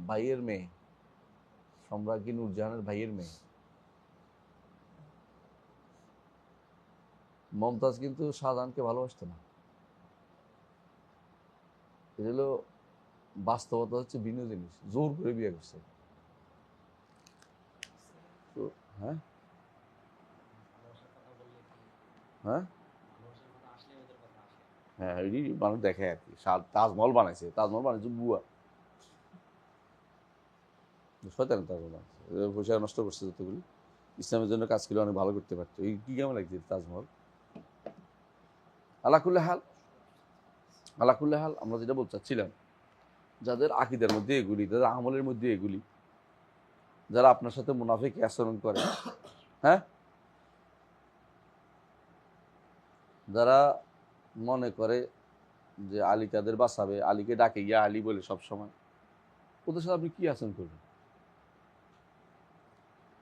ভাইয়ের মেয়ে, সম্রাজ্ঞী নূরজাহানের ভাইয়ের মেয়ে। মমতাজ কিন্তু শাহজাহানকে ভালোবাসতো না। এটা হলো বাস্তবতা, হচ্ছে ভিন্ন জিনিস, জোর করে বিয়ে করছে। তো হ্যাঁ হ্যাঁ, হ্যাঁ এটি মানুষ দেখে আর কি। তাজমহল বানাইছে, তাজমহল বানাইছে বুয়া, শয়তানের তাজমহল বানাইছে, পয়সা নষ্ট করছে যতগুলি, ইসলামের জন্য কাজ করলে অনেক ভালো করতে পারতো। এই কি কেমন লাগছে তাজমহল। আলাকুল্লে হাল আমরা যেটা বলতে চাচ্ছিলাম, যাদের আকিদার মধ্যে এগুলি, যাদের আমলের মধ্যে এগুলি, যারা আপনার সাথে মুনাফিক আচরণ করে, হ্যাঁ, যারা মনে করে যে আলী তাদের বাঁচাবে, আলীকে ডাকে ইয়া আলী বলে সব সময়, ওদের সাথে আপনি কি আচরণ করবেন?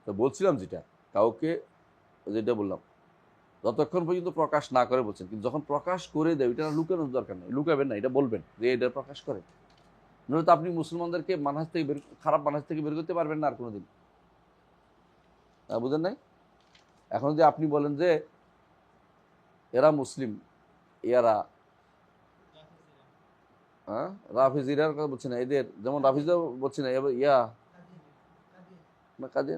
তো বলছিলাম যেটা, কাউকে যেটা বললাম, যতক্ষণ পর্যন্ত প্রকাশ না করে বলছেন, কিন্তু যখন প্রকাশ করে দেয় এটা লুকানোর দরকার নেই, লুকাবেন না, এটা বলবেন যে এটা প্রকাশ করে। নয়তো তো আপনি মুসলমানদেরকে মানহাজ থেকে খারাপ মানহাজ থেকে বের করতে পারবেন না আর কোনোদিন। বুঝেন নাই? এখন যদি আপনি বলেন যে এরা মুসলিম, এরা রাফিজিরার কথা বলছি না, এদের যেমন রাফিজা বলছি না, এবার কাজে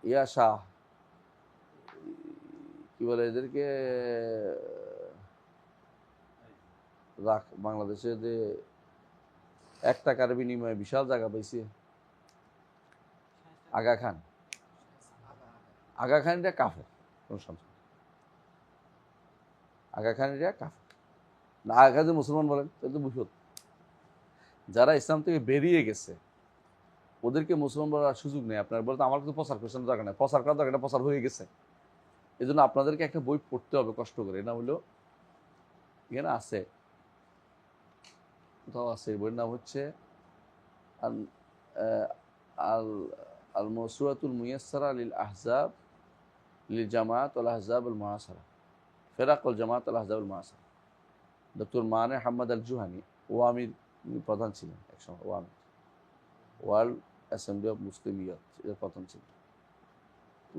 এই যে শাহ কি বলে এদেরকে, বাংলাদেশে যে 1 টাকার বিনিময়ে বিশাল জায়গা পাইছে, আগা খান এটা কাফের, কোন সমস্যা। আগা খান এটা কাফের না, আগা যে মুসলমান বলেন তাহলে তো বুঝত। যারা ইসলাম থেকে বেরিয়ে গেছে ওদেরকে মুসলমান বলার সুযোগ নেই আপনার। বলতে আমার কিন্তু প্রচার করছেন দরকার নেই, প্রচার করার দরকার, প্রচার হয়ে গেছে। এই জন্য আপনাদেরকে একটা বই পড়তে হবে কষ্ট করে, না হলো এখানে আছে, কোথাও আছে, বইয়ের নাম হচ্ছে আল আল মওসুআতুল মুয়াসসারা লিল আহজাব লিল জামাআত ওয়াল আহজাব আল মুআসারা, ফিরাক ওয়াল জামাআত আল আহজাব আল মুআসারা। ডক্টর মানে হাম্মাদ আল জুহানি, ওয়ামির প্রধান ছিলেন একসময়, ওয়ামির, ওয়ার্ল্ড অ্যাসেম্বলি অফ মুসলিমিয়াত এর প্রধান ছিলেন।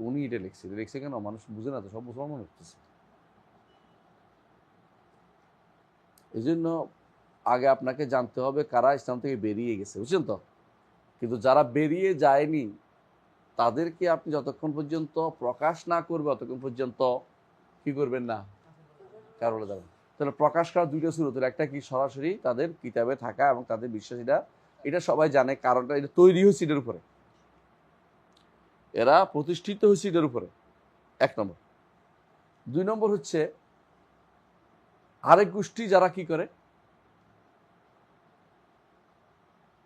উনি এটা লিখছে কেন মানুষ বুঝে না, তো সব মুসলমান লিখতেছে। এই জন্য আগে আপনাকে জানতে হবে কারা ইসলাম থেকে বেরিয়ে গেছে, বুঝছেন তো? কিন্তু যারা বেরিয়ে যায়নি তাদেরকে আপনি যতক্ষণ পর্যন্ত প্রকাশ না করবে ততক্ষণ পর্যন্ত কি করবেন না, কারো বলে যাবেন। তাহলে প্রকাশ করার 2টা সুরত, একটা কি সরাসরি তাদের কিতাবে থাকা এবং তাদের বিশ্বাসীরা, এটা সবাই জানে, কারণটা এটা তৈরি হয়েছে এটার উপরে, এরা প্রতিষ্ঠিত হয়েছে এটার উপরে, 1 নম্বর। 2 নম্বর হচ্ছে আরেক গোষ্ঠী যারা কি করে,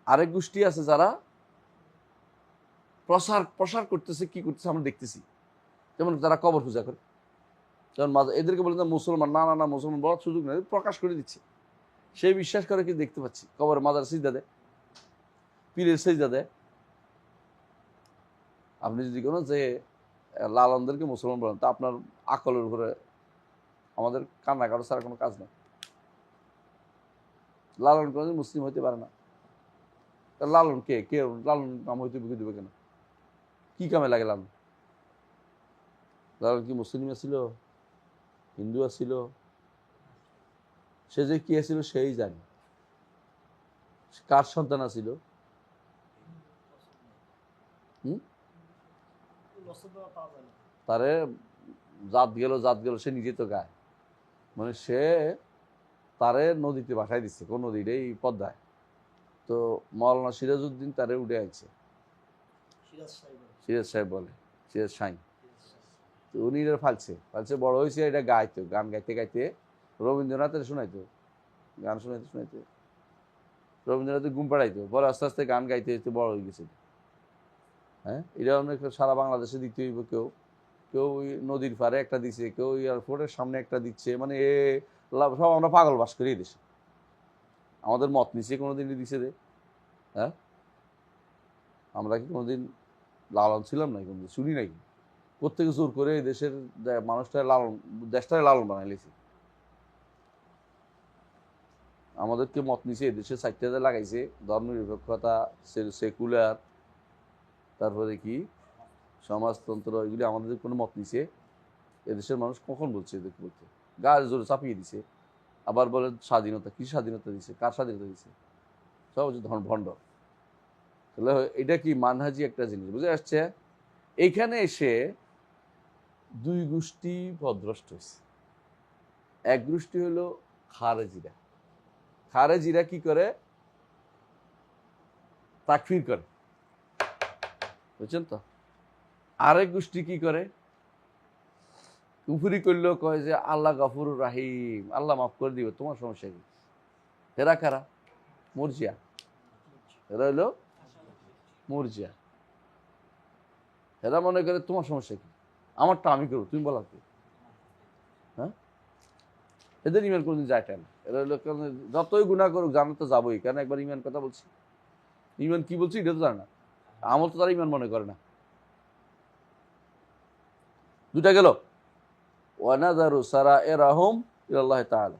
আরেক গোষ্ঠী আছে যারা প্রসার করতেছে, কি করতেছে আমরা দেখতেছি। যেমন যারা কবর পূজা করে, যেমন এদেরকে বলে না মুসলমান, না না না মুসলমান বলার সুযোগ নেই, প্রকাশ করে দিচ্ছে। সেই বিশ্বাস করে কি দেখতে পাচ্ছি, কবর মাজার সিজদা দেয়, পীরের সিজদা দেয়। আপনি যদি কোনো যে লালনদেরকে মুসলমান বলেন, তা আপনার আকলের উপরে আমাদের কান্না কারো ছাড়া কোনো কাজ নেই। লালন কোনোদিন মুসলিম হইতে পারে না। লালন কে কে লালন নাম হইতে বুঝে দেবে কেন? কি কামে লাগে লালন? লালন কি মুসলিম ছিল, হিন্দু ছিল? সে যে কি ছিল সেই জানে। কার সন্তান ছিল? তারে জাত গেল সে নিজে তো গায়, মানে সে তারে নদীতে ভাসাই দিচ্ছে, কোন নদীর এই পদ্মায়। তো মৌলানা সিরাজউদ্দিন তারে উঠে আনছে, সিরাজ সাহেব বলে, সিরাজ সাইন। তো উনি এটা ফালছে বড় হয়েছে, এটা গাইতো, গান গাইতে গাইতে রবীন্দ্রনাথের শোনাইতো, গান শোনাইতে রবীন্দ্রনাথের ঘুম পাড়াইতো, পরে আস্তে আস্তে গান গাইতে গাইতে বড় হয়ে গেছে। হ্যাঁ, এটা অনেক সারা বাংলাদেশে দিতে হইব। কেউ ওই নদীর পাড়ে একটা দিচ্ছে, কেউ এয়ারপোর্টের সামনে একটা দিচ্ছে, মানে সব আমরা পাগল বাস করি দেশে। আমাদের মত নিচে কোনোদিন দিছে রে? হ্যাঁ, আমরা কি কোনোদিন লালন ছিলাম না? কোনোদিন শুনি নাকি? প্রত্যেকে জোর করে দেশের মানুষটাই লালন, দেশটাই লালন বানাইলেছি। আমাদেরকে মত নিচে দেশের সাইটটাতে লাগাইছে, ধর্মনিরপেক্ষতা, সেকুলার, তারপরে কি সমাজতন্ত্র, এগুলি আমাদের কোনো মত নিছে। এদেশের মানুষ কখন বলছে এদেরকে বলতে? গায়ে জোরে চাপিয়ে দিছে। আবার বলে স্বাধীনতা, কি স্বাধীনতা দিছে? কার স্বাধীনতা দিছে? সব হচ্ছে ভণ্ড। তাহলে এটা কি মানহাজি একটা জিনিস বুঝে আসছে। এইখানে এসে দুই গোষ্ঠী পথভ্রষ্ট হয়েছে। এক গোষ্ঠী হলো খারেজিরা। খারেজিরা কি করে? তাকফির করে, বুঝছেন তো? আরেক গোষ্ঠী কি করে? কুফরি করলেও কয় যে আল্লাহ গফুর রাহিম, আল্লাহ মাফ করে দিবে, তোমার সমস্যা কি? এরা কারা? মুরজিয়া। এরা হলো মুরজিয়া। এরা মনে করে তোমার সমস্যা কি, আমারটা আমি করবো, তুমি বলা কি? হ্যাঁ, এদের ইমান কোনদিন যায় না। এরা হলো যতই গুনাহ করুক জানা তো যাবোই, কেন একবার ইমান কথা বলছি। ইমান কি বলছি এটা তো জানে না, আমল তো তারা ইমান মনে করে না। দুটা গেল। ওয়ানাযারু সারাইরাহুম ইলাল্লাহি তাআলা।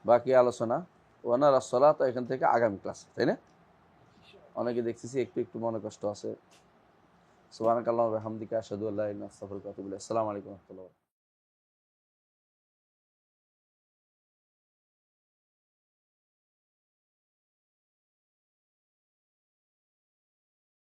বাকি আলোচনা ওয়ানারাস সালাত এখান থেকে আগামী ক্লাস, তাই না? অনেকে দেখতেছি একটু একটু মনে কষ্ট আছে। সুবহানাকাল্লাহু ওয়া বিহামদিকা আশহাদু আল্লা ইলাহা ইল্লা আনতা আস্তাগফিরুকা ওয়া আতুবু ইলাইক। আসসালামু আলাইকুম ওয়া রাহমাতুল্লাহি।